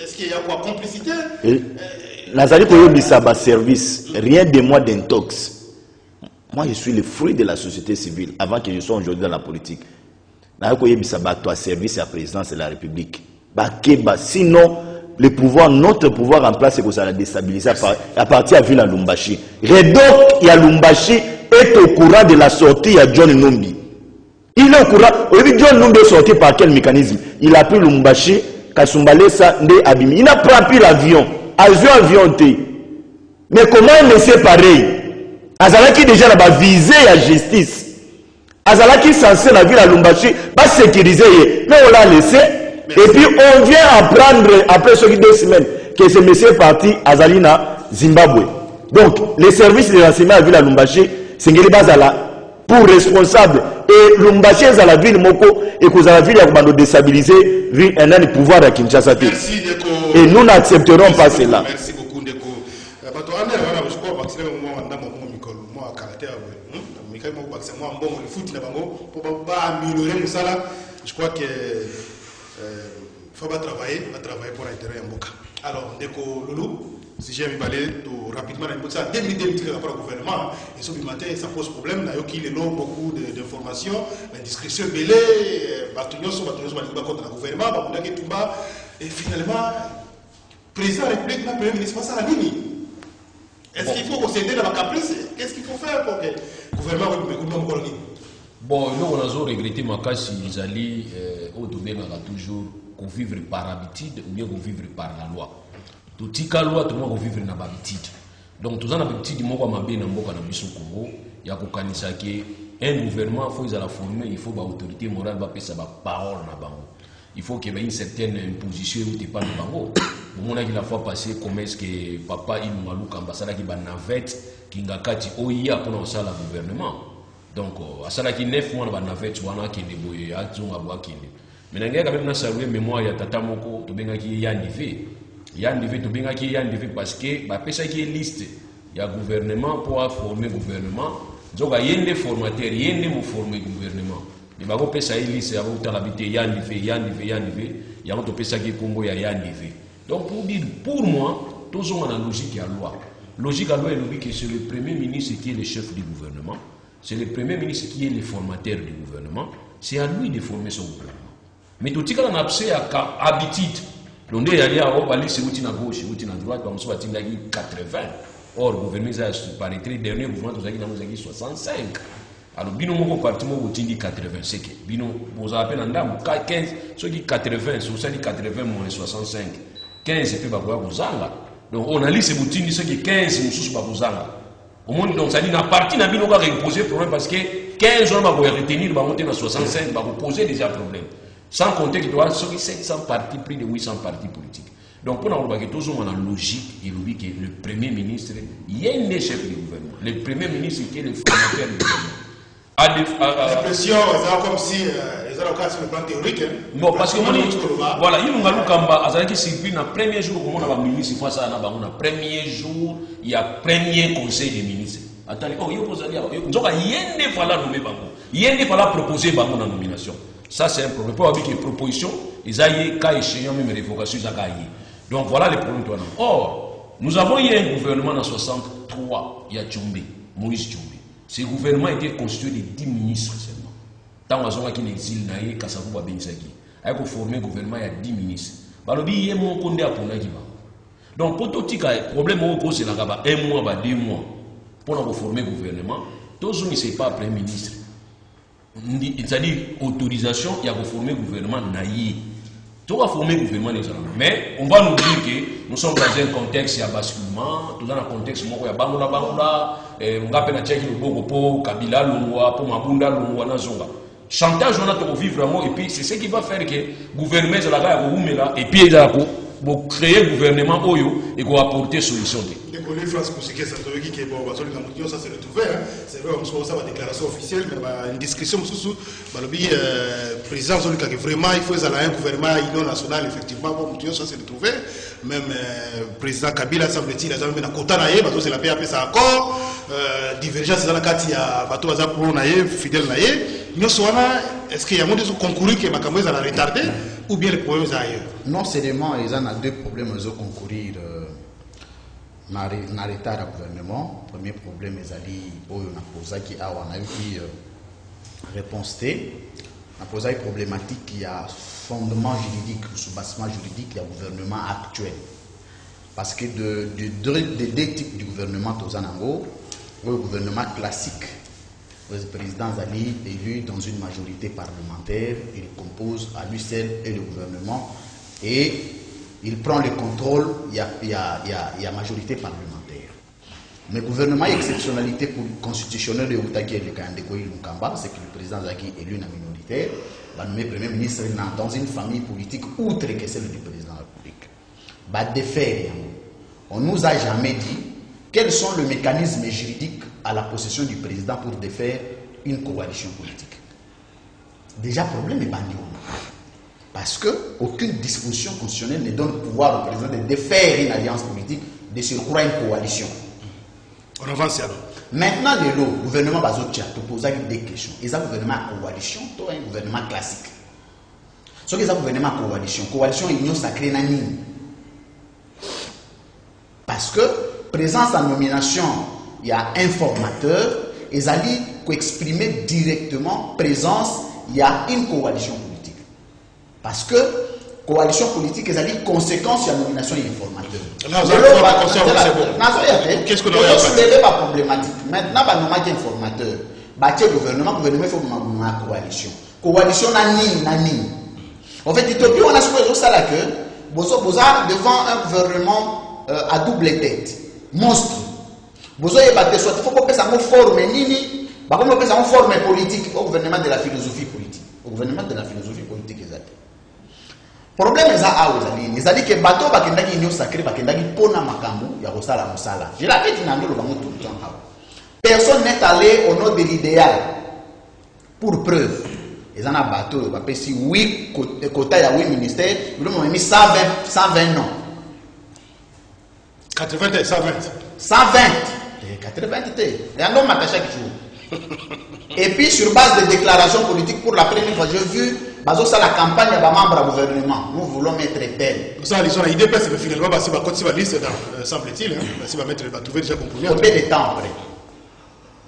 est-ce qu'il y a quoi complicité? Nazari Koyebisa, service, rien de moi d'intox. Moi, je suis le fruit de la société civile avant que je sois aujourd'hui dans la politique. Nazari Koyebisa, toi, service à la présidence de la République. Sinon, le pouvoir, notre pouvoir en place, c'est que ça l'a déstabilisé à partir de la Lumbashi. Redok et Lumbashi est au courant de la sortie à John Numbi. Il est au courant. Aujourd'hui, John Numbi est sorti par quel mécanisme? Il a pris Lumbashi, Kasumbalesa, Nde Abimi. Il n'a pas pris l'avion. Avion T. Mais comment un monsieur pareil? Azalaki déjà là-bas visé à la justice. Azalaki censé la ville à Lumbashi, pas sécurisé. Mais on l'a laissé. Et puis on vient apprendre, après ce 2 semaines, que ce monsieur est parti à Zalina, Zimbabwe. Donc, les services de renseignement à la ville à Lumbashi, c'est Ngeli Bazala, pour responsable. Et Lumbashi est à la ville Moko, et que la ville a déstabilisé, un an de pouvoir à Kinshasa. Et nous n'accepterons pas cela. Merci beaucoup, Ndeko. Je crois que il faut travailler pour l'intérêt en Boka. Alors, Ndeko Loulou, si j'ai mis balai rapidement dans 2 minutes par rapport au gouvernement, et ce matin, ça pose problème. Il y a beaucoup d'informations, l'indiscrétion belée, contre le gouvernement, et finalement, le président de la République n'a pas ministre ça à la ligne. Est-ce qu'il faut procéder dans la caprice? Qu'est-ce qu'il faut faire pour que le gouvernement me ligne? Bon, nous on a regretté Makasi, ils allaient au domaine toujours qu'on vivre par habitude ou bien qu'on vivre par la loi. Tout tika loi, tout le monde vivre dans l'habitude. Donc tout ça l'habitude, moi comme bien dans Mboka na biso Congo, il y a kokanisa que un gouvernement faut la former, il faut ba autorité morale ba pesa ba parole na bango. Il faut qu'il y ait une certaine imposition où tu pas na bango. On a la fois passé comment est-ce que papa il m'a lu ambassadeur qui ba navette qui ngakati oya pour ça la gouvernement. Donc, à ça qui 9 mois, on a fait un qui est débrouillé, à Zunga Boakine. Mais il y a quand même salué mémoire, il y a Tata Moko, tu benga qui yandivé. Yandivé, tu benga qui yandivé parce que, bah, ça qui est liste. Il y a gouvernement pour former gouvernement. Donc, il y a des formateurs, il y a des former gouvernement. Mais bah, on ça liste, il y a autant l'habité yandivé. Il y a autant ça qui est Congo, il y a yandivé. Donc, pour dire, pour moi, tous ont une logique à la loi. Logique à la loi est que c'est le premier ministre qui est le chef du gouvernement. C'est le premier ministre qui est le formateur du gouvernement. C'est à lui de former son gouvernement. Mais tout ce qu'on a appris à habitude, on est allé à Obali, c'est outil à gauche, outil à droite, comme ça, il y a 80. Or, le gouvernement, par les 3 derniers gouvernements, il y a 65. Alors, bino moko parti moko tindi 80, c'est que bino vous appelez en dame 15, ceux qui 80, sur ça 80 moins 65, 15 c'est plus ba kwa kuzanga. Donc on a liste boutini ceux qui 15 mususu ba kuzanga. Au monde donc ça dit na partie na bino ka reposer problème parce que 15 on va retenir ba monter na 65 va poser déjà problème. Sans compter que doit ceux qui 700 partis plus de 800 partis politiques. Donc pour nous que toujours on a logique et logique que le premier ministre il y a un chef du gouvernement. Le premier ministre qui est le fondateur du gouvernement. L'impression, c'est comme si ils ont encore sur le plan théorique. Non, parce que voilà, il y a un Kamba, qui surpris le premier jour, comme on a ministre, il faut ça, le premier jour, il y a premier conseil des ministres. Attendez, oh, il y a des fois là nommé Bango. Il y a des fois là proposé Bango dans la nomination. Ça, c'est un problème. Pour avoir des propositions, ils aillent, cas échéant, même révocation, ils aillent. Donc voilà les problèmes. Or, nous avons eu un gouvernement en 63, il y a Tchoumbe, Moïse Tchoumbe. Ce gouvernement était constitué de 10 ministres seulement. Tant qu'on a un exil, il y a Kassavou Babenisaki. Il a formé un gouvernement, il y a 10 ministres. Il y a mon condé à Ponaki. Donc, pour tout le problème, c'est un mois, 2 mois pour former un gouvernement. Tous ceux qui ne sont pas Premier ministre. C'est-à-dire, autorisation, il y a pour former un gouvernement naïf. Tout va former un gouvernement des Arabes. Mais on va nous dire que nous sommes dans un contexte, il y a basculement, tout dans un contexte, il y a Bangola, on va appeler Tchèque, le Kabila, Longwa, pour Mabunda, Longwa, Nazonga. Chantage, on a tout vivre vraiment, et puis c'est ce qui va faire que le gouvernement est là, et puis il va créer le gouvernement et va apporter solution. Les phrases pour ce qui est ça c'est retrouvé. C'est vrai, on a une déclaration officielle, mais une discussion sous le président vraiment il faut un gouvernement national, effectivement, ça s'est retrouvé. Même le président Kabila semble-t-il a jamais un quota naïe, parce que c'est la PAP, ça accord, divergence dans la carte, il y a bateau à pro naïe, fidèle naïe. Est-ce qu'il y a un monde de concourir que Makamoué a retardé ou bien les problèmes ailleurs? Non seulement ils ont deux problèmes de concourir dans retard du gouvernement. Le premier problème est qu'il a eu réponse. On a posé une problématique qui a fondement juridique, sous-bassement juridique du gouvernement actuel. Parce que de deux types de gouvernement, le gouvernement classique, le président Zali élu dans une majorité parlementaire, il compose à lui seul et le gouvernement et il prend le contrôle, il y a majorité parlementaire. Mais le gouvernement exceptionnalité constitutionnelle de Outaki et de Kandekoï Lukamba, c'est que le président Zaki est élu en minoritaire, va nommer premier ministre dans une famille politique outre que celle du président de la République. Va défaire. On ne nous a jamais dit quels sont les mécanismes juridiques à la possession du président pour défaire une coalition politique. Déjà, le problème est banni. Parce qu'aucune disposition constitutionnelle ne donne le pouvoir au président de défaire une alliance politique, de surcroît une coalition. On avance alors. Maintenant, le gouvernement Bazotia te pose des questions. Est-ce un gouvernement à coalition ou un gouvernement classique? Ce qui est un gouvernement à coalition, coalition union sacrée nani. Parce que présence en nomination, il y a un formateur, et ça dit qu'exprimer directement présence, il y a une coalition politique. Parce que coalition politique, ça dit conséquence sur la nomination et formateur. Qu'est-ce que nous avons soulevé la problématique? Maintenant, nous avons un formateur. Le gouvernement, il faut une coalition. Coalition nani. En fait, l'Éthiopie, on a soulevé ça là que devant un gouvernement à double tête. Monstre. Il faut que ça ait forme nini, une forme politique au gouvernement de la philosophie politique. Au gouvernement de la philosophie politique exact. Problème est ça ils ont dit que bateau bakendaki union sacrée bakendaki pona makambu ya kosala mosala. Je l'avais dit dans le bango tout le temps. Personne n'est allé au nom de l'idéal. Pour preuve, ils ont un bateau, ils ont si 8 quotas, il y a 8 ministères, ils ont mis 120 noms. 80 et 120. 120. 80 et un homme à chaque jour. Et puis sur base de déclarations politiques, pour la première fois, j'ai vu ça la campagne des membres du gouvernement. Nous voulons mettre tel. Ça, l'idée, c'est que finalement, si on continue à liste, semble-t-il, si on va mettre, va trouver déjà compromis. Combien de temps après?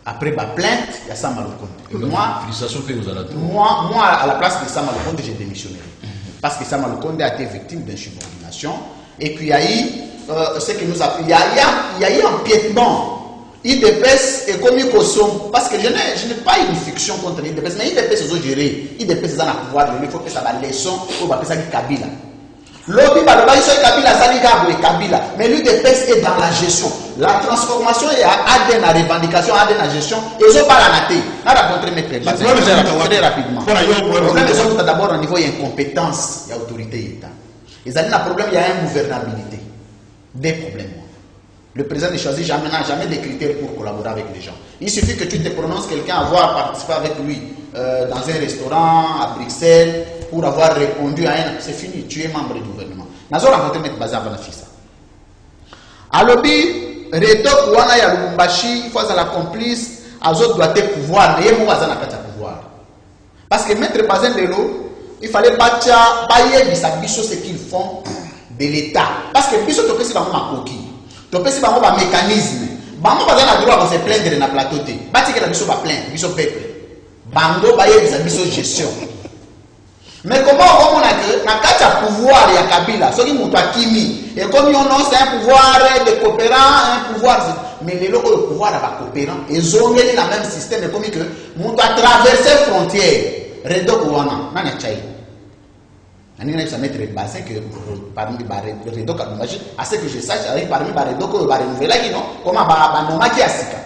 Après ma plainte, il y a Sama Lukonde. Moi, à la place de Sama Lukonde, j'ai démissionné. Parce que Sama Lukonde a été victime d'insubordination. Et puis il y a eu ce que nous appelons, il y a eu empiètement. IDPS est comme Kosom, parce que je n'ai pas une fiction contre l'IDPS, mais IDPS est géré. IDPS est dans le pouvoir, il faut que ça va leçon pour que ça soit Kabila. L'objet de Kabila, ça dit Kabila, mais l'IDPS est dans la gestion. La transformation est à ADN, la revendication, ADN, la gestion, et ils n'ont pas la naté. On a rencontré mes très rapidement. Le problème est d'abord au niveau d'incompétence et autorité d'État. Ils ont dit un problème, il y a une gouvernabilité. Des problèmes. Le président ne choisit jamais des critères pour collaborer avec les gens. Il suffit que tu te prononces quelqu'un avoir participé avec lui dans un restaurant à Bruxelles pour avoir répondu à un... C'est fini, tu es membre du gouvernement. Nous avons rencontré M. Bazar Vanafissa. Alors, Reto Kouana ya Lubumbashi, il faut la complice, Azot doit être pouvoir, mais il y a pouvoir. Parce que Maître Bazin Lelo, il fallait pas bailler ce qu'ils font de l'État. Parce que biso topé si bango makoki, topé si bango ba mécanisme. Bango bazin a droit de se plaindre na plateau té. Bati que la biso ba plaindre, biso peuple. Bango bailler biso gestion. Mais comment on a que na kacha pouvoir ya Kabila, ce qui monte à Kimi, et comme on a c'est un pouvoir de coopérant, un pouvoir, mais les locaux le pouvoir à coopérant, ils ont mis le même système comme que monte à traverser frontières, redo kouana, nana chai. Ani na mettre le bassin que parmi les redo kabimagi, à ce que je sache, parmi les redo que va renouveler là, non, comment ba noma ki asika.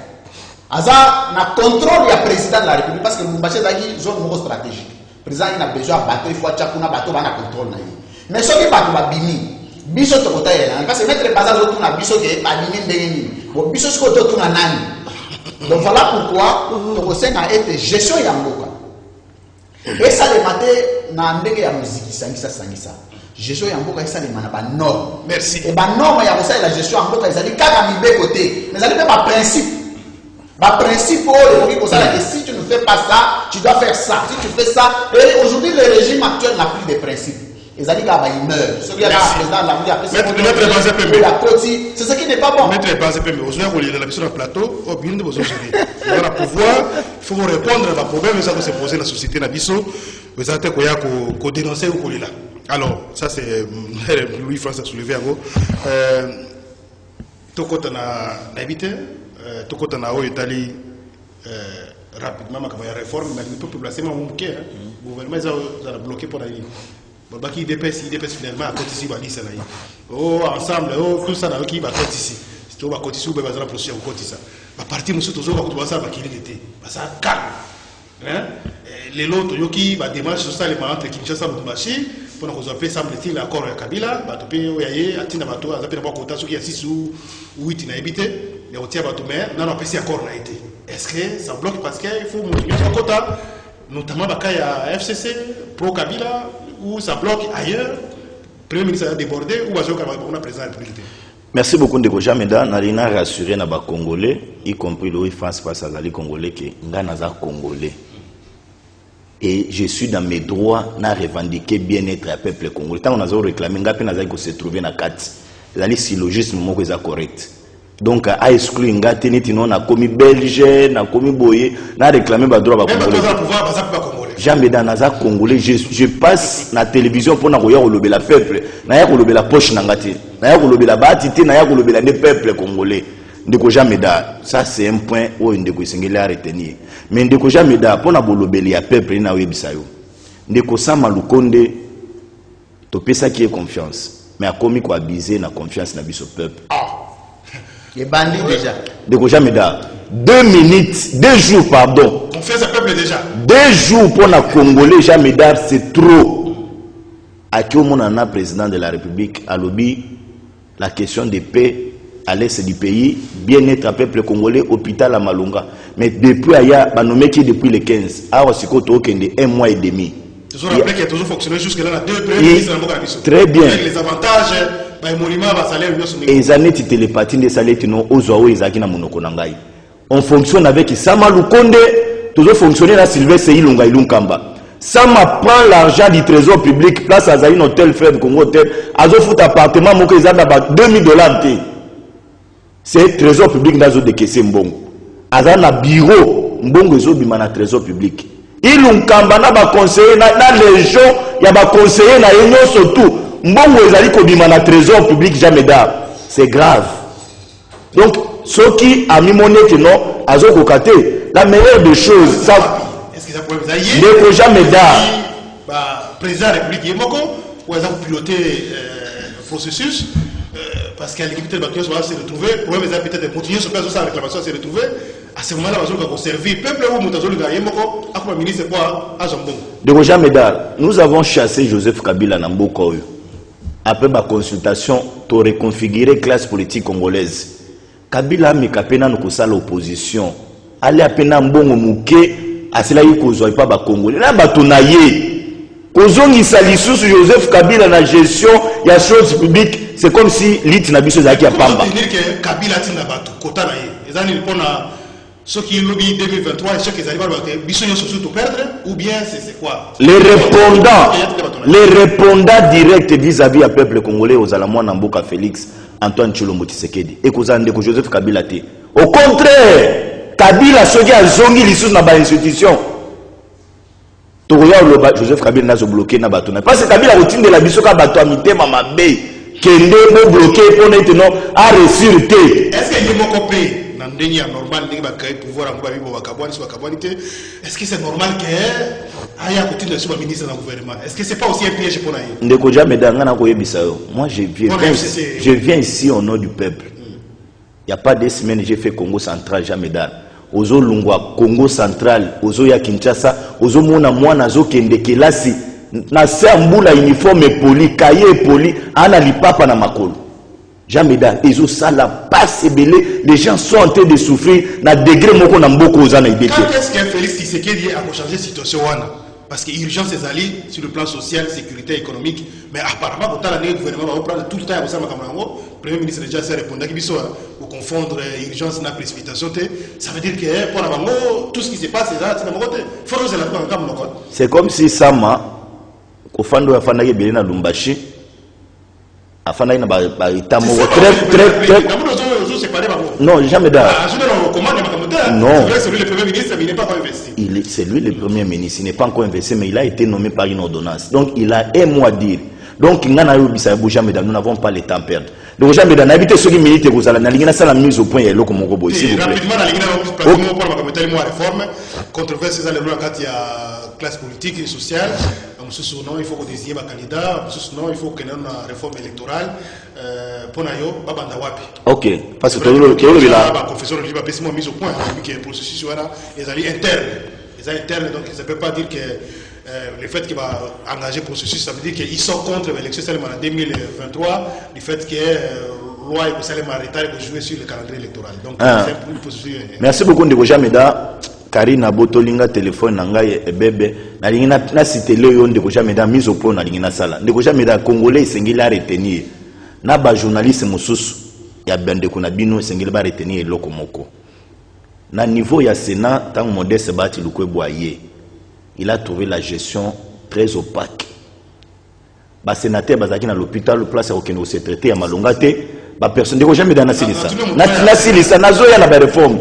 Aza na contrôle ya président de la République parce que Lumbashi zaki zone moko stratégique. Le président il a besoin de bateau, il faut que na bateau va na contrôle na ye. Mais ce qui bateau va bimi, biso to kota yela, parce que mettre le bazar autour na biso ke ba bimi ndenge. Bon biso ce ko to na nani. Donc voilà pourquoi to ko na été gestion ya mboka. Et ça le maté na ndenge ya musique sangisa. Gestion ya mboka ça le mana ba norme. Merci. Et ba norme ya ça la gestion ya mboka ezali kaka mibe côté. Mais ça dépend pas principe. Par principe, si tu ne fais pas ça, tu dois faire ça. Si tu fais ça, et aujourd'hui le régime actuel n'a plus de principes. Les amis là il meurt. Ce qui est c'est ce qui n'est pas bon. Maître Bazin Pembe, vous avez la sur le plateau, au bien de vos gérer. Vous avez pouvoir, il faut vous répondre à vos problèmes, ça va se poser la société Nabiso. Vous avez qu'à dénoncer ou là. Alors, ça c'est Louis-François soulevé à vous. Tout côté on a évité. Tout côté on a eu Italie rapidement ma réforme, mais il peut placer mon bouquet. Le gouvernement a bloqué pour aller. Bon, qui dépasse finalement à côté ici, va dire ça là. Oh, ensemble, oh, tout ça là qui va côté ici. Si tu vas côté ici, on va la prochaine côté ça. La partie monsieur toujours va commencer à qu'il était. Ça calme. Hein? Les autres yoki va démarche sur ça les parents qui cherchent à nous marcher pour nous appeler semble-t-il l'accord avec Kabila, va topé oyaye, atina bato, azapé d'abord quota sur qui a 6 ou 8 na habité. Les autres bateaux mais non non PC accord n'a été. Est-ce que ça bloque parce qu'il faut motiver son quota, notamment bakaya FCC pro Kabila ou ça bloque ailleurs. Premier ministre a débordé ou on a président de la République. Merci beaucoup de Jameda. Narina rassuré na ba Congolais, y compris Louis-France face à les Congolais que nganaza Congolais. Et je suis dans mes droits à revendiquer bien-être à peuple congolais. Tant on a réclamé, on se trouver dans 4. C'est syllogisme correct. Donc à exclure on a commis belge, on a commis boye, on a réclamé le droit à congolais. Jamais dans naza congolais, je passe na télévision pour na la peuple, na la poche nangati, na la batité, na la des peuples congolais. Ndeko Jameda, ça c'est un point où ndeko singeli a retenir. Mais ndeko Jameda, pour na bolobeli ya peuple na webisayo. Ndeko Sama Lukonde, to pesa qui est confiance. Mais a commis quoi abuser na confiance na biso peuple. Les bandits déjà. Ndeko Jameda, 2 minutes, 2 jours pardon. Confiance au peuple déjà. 2 jours pour na Congolais Jameda, c'est trop. À qui au monde a président de la République à lobby la question de paix à l'est du pays, bien-être à peuple congolais, hôpital à Malunga. Mais depuis Aya, nommé qui depuis le 15, à Osikoto, 1 mois et demi. Toujours rappelé qu'il a toujours fonctionné jusque-là, 2 premiers ministres de très bien. Avec les avantages, et les années de télépathie de salaire, on fonctionne avec Sama Lukonde, toujours fonctionner à Sylvestre Ilunga Ilunkamba. Sama prend l'argent du trésor public, place à Zaïn Hôtel, Fred Congo Hôtel, à fout appartement, mon qu'ils ont $2000. C'est trésor public dans de caisses mbongo. Azana bureau mbongo zo bimana trésor public. Ilunkamba na ba conseiller na légion ya ba conseiller na yenyo surtout mbongo ezali ko bimana trésor public jamais d'art. C'est grave. Donc ceux qui a mis monnaie que non azo kokate la meilleure des choses ça est-ce que ça pourrait vous ailler ne jamais d'art ba président de la République yemoko ou ils ont piloté processus parce qu'à l'équipe de Bakio va se retrouver, le problème est peut-être de continuer ce place où sa réclamation s'est retrouvée. À ce moment-là, on va conserver. Peuple où Moutazo le gagne, à quoi ministre quoi à Jambon. De Roger Médard, nous avons chassé Joseph Kabila Nambokoyo. Après ma consultation, tu reconfigurer classe politique congolaise. Kabila Mekapena nous ça l'opposition. Allez à peine Mbongo Mouké, à cela il cause pas ba Congolais. Là, batonaye. Kozongi Salissou sur Joseph Kabila la gestion, il y a choses publiques. C'est comme si l'île n'a pas de pamba. Dire que Kabila tina batu kota na ye. Ezani lipona Ce qui est lobby 2023, est-ce qu'ils arrivent à surtout perdre ou bien c'est quoi? Les répondants directs vis-à-vis du peuple congolais aux Alamouan Namboka Félix, Antoine Tshilombo Tshisekedi, et Kozandeko Joseph Kabila. Au contraire, Kabila Sogi a zongi l'issue dans l'institution. Joseph Kabila n'a pas bloqué na bateau. Parce que Kabila routine de la bisoka bateau à mité mama bay. Kende mo bloqué pour n'être non à ressurté. Est-ce qu'il y a mon copé? Normal pouvoir est-ce que c'est normal que aya continue sur le ministre du gouvernement? Est-ce que c'est pas aussi un piège pour nous? Moi je viens ici au nom du peuple. Il n'y a pas de semaines j'ai fait Congo central jamais d'art. Ozo Lungwa Congo central, Ozo ya Kinshasa, Ozo mona mwana zo kende kelasi na sambula uniforme poli, cahier poli, ana lipapa na makolo. Jamais d'art, Ozo sala passe belé, les gens sont en train de souffrir na degré moko na mboko ozana ideke. Quand est-ce que Félix Tshisekedi a changer situation wana? Parce que l'urgence est allée sur le plan social, sécurité économique, mais apparemment, quand le gouvernement va prendre tout le temps, le Premier ministre déjà s'est répondu qu'il faut confondre urgence et précipitation. Ça veut dire que pour la tout ce qui se passe, c'est comme si Sama, au fond de la Fanaïe Belena Lumbashi, a Fanaï na très. Non, jamais d'art. Non. C'est lui le Premier ministre, mais il n'est pas encore investi. C'est lui le Premier ministre, il n'est pas encore investi, mais il a été nommé par une ordonnance. Donc il a un mot à dire. Donc nous n'avons pas le temps à perdre. Donc jamais d'en habiter ceux qui militent vous allez la mise au point et l'eau comme on robot. Rapidement, la réforme, controverse dans le il y a classe politique et sociale. Non, il faut qu'on désigne un candidat. Non, il faut qu'on ait une réforme électorale. Pour Nayo, Babanda Wapi. Ok, parce que la confession de l'IBA mise au point. Le processus est interne. Les internes, donc ça ne peut pas dire que le fait qu'il va engager le processus, ça veut dire qu'ils sont contre l'élection en 2023, du fait que la loi est retard pour jouer sur le calendrier électoral. Donc, c'est une position. Merci beaucoup, Ndeko Meda. Karina Botolinga téléphone nangai ebebe na lingina na cité leyo Ndeko Meda mise au point na lingina sala. Ndeko Meda congolais sengeli a retenir. Na ba journaliste mususu ya Bandeko na bino sengeli ba retenir eloko moko. Na niveau ya Sénat, tant Modeste Bati Lukweboye, il a trouvé la gestion très opaque. Ba sénateur bazaki na l'hôpital le place aucun au traité ya malongate, ba personne de jamais dans nasilisa. Nasilisa nazo ya na ba réforme.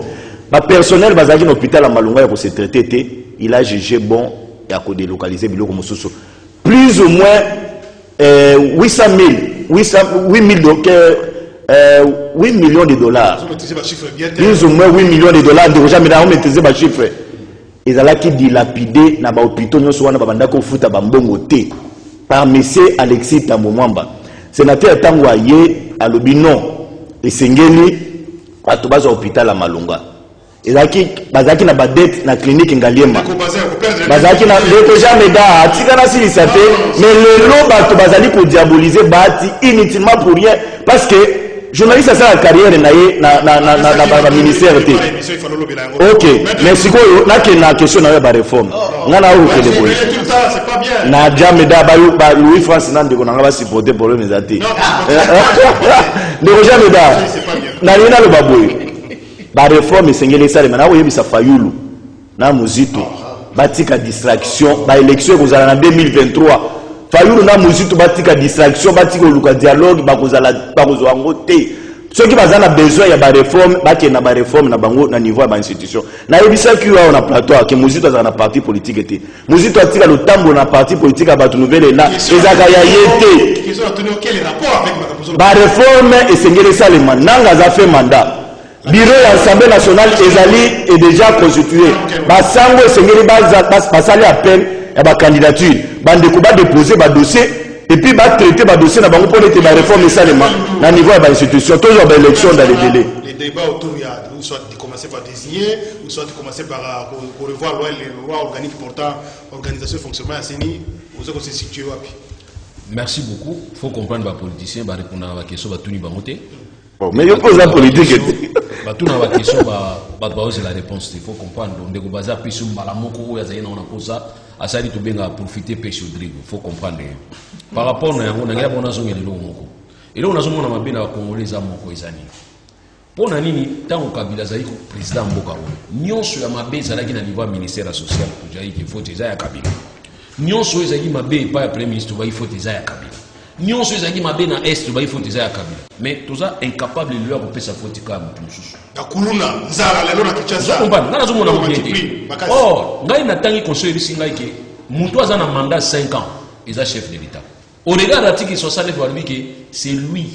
Ba personnel bazaki na l'hôpital à malonga pour se traiter, il a jugé bon et a ko délocaliser biloko mususu. Plus ou moins 800 millions de dollars. Plus ou moins 8 millions de dollars. Déjà, mais on maîtrise les chiffres. Ils allaient qui dilapider dans les hôpitaux, nous sommes dans foot à Bambongo T. Par M. Alexis Tambomwamba. Sénateur Tangoye à l'Obinon. Et Sengeli à Tobazo hôpital à Malonga. Ils allaient qui na dette na clinique Ngaliema. Bazaki na déjà mais da tikana si lisate mais le lot bato bazali ko diaboliser bati inutilement pour rien parce que journaliste a sa carrière na ministère T. OK, merci ko na ke na question na ba réforme. Ngana o ke de boy. Na jamais da ba Louis France na ndeko na ba supporter problème ezate. Ndeko jamais da. Na lina lo baboy. Ba réforme sengeli sale na o yebisa fayulu na muzito. Batika distraction, ba élection kozala en 2023. Fayulu na muzito batika distraction, batika luka dialogue, bakozala bakozwa ngote. Ceux qui bazana besoin ya ba réforme, na ba réforme na bango na niveau ya ba institution. Na yebisa ki wa na plateau ke muzito za na parti politique était. Muzito atika le tambo na parti politique a batu nouvelle là, ezaka ya yete. Ils ont tenu quel rapport avec ma ba réforme et sengeli salema nanga za fait mandat. Bureau de l'Assemblée nationale est déjà constitué. Basango Sengeli basali appel à la candidature. Bandeko ba déposer ba dossier et puis ba traiter ba dossier na bango pour être ba réforme seulement na niveau de l'institution toujours ba élection dans les délais. Les débats autour il y a soit de commencer par désigner ou soit de commencer par revoir les lois organiques portant organisation et fonctionnement à CENI vous avez se situer wapi. Merci beaucoup. Il faut comprendre les politiciens ba répondre à la question ba tuni bangote. Mais je pose la politique. Tout dans la question, c'est la réponse. Il faut comprendre. Donc, des bazar pisum balamoko ya zaina on a posé à ça dit tout bien à profiter pêche au drigo. Il faut comprendre. Par rapport à on a gardé on a zongé le moko. Et là on a zongé on a bien à congolais à moko ezani. Pour nani tant au Kabila zali président mboka oyo nyonso ya mabe ezalaki na niveau ministère social pour dire qu'il faut déjà ya Kabila nyonso ezali mabe pas ya premier ministre ba il faut déjà ya Kabila nyonso ezali mabe na est ba il faut déjà ya Kabila mais toza incapable lui ko pesa faute ka mususu na kuluna nzala lelo na Kinshasa komba ngana zo mona mobieté oh ngai na tangi conseil singa ke mutu aza na mandat 5 ans eza chef de l'état au regard l'article 69 va dire que c'est lui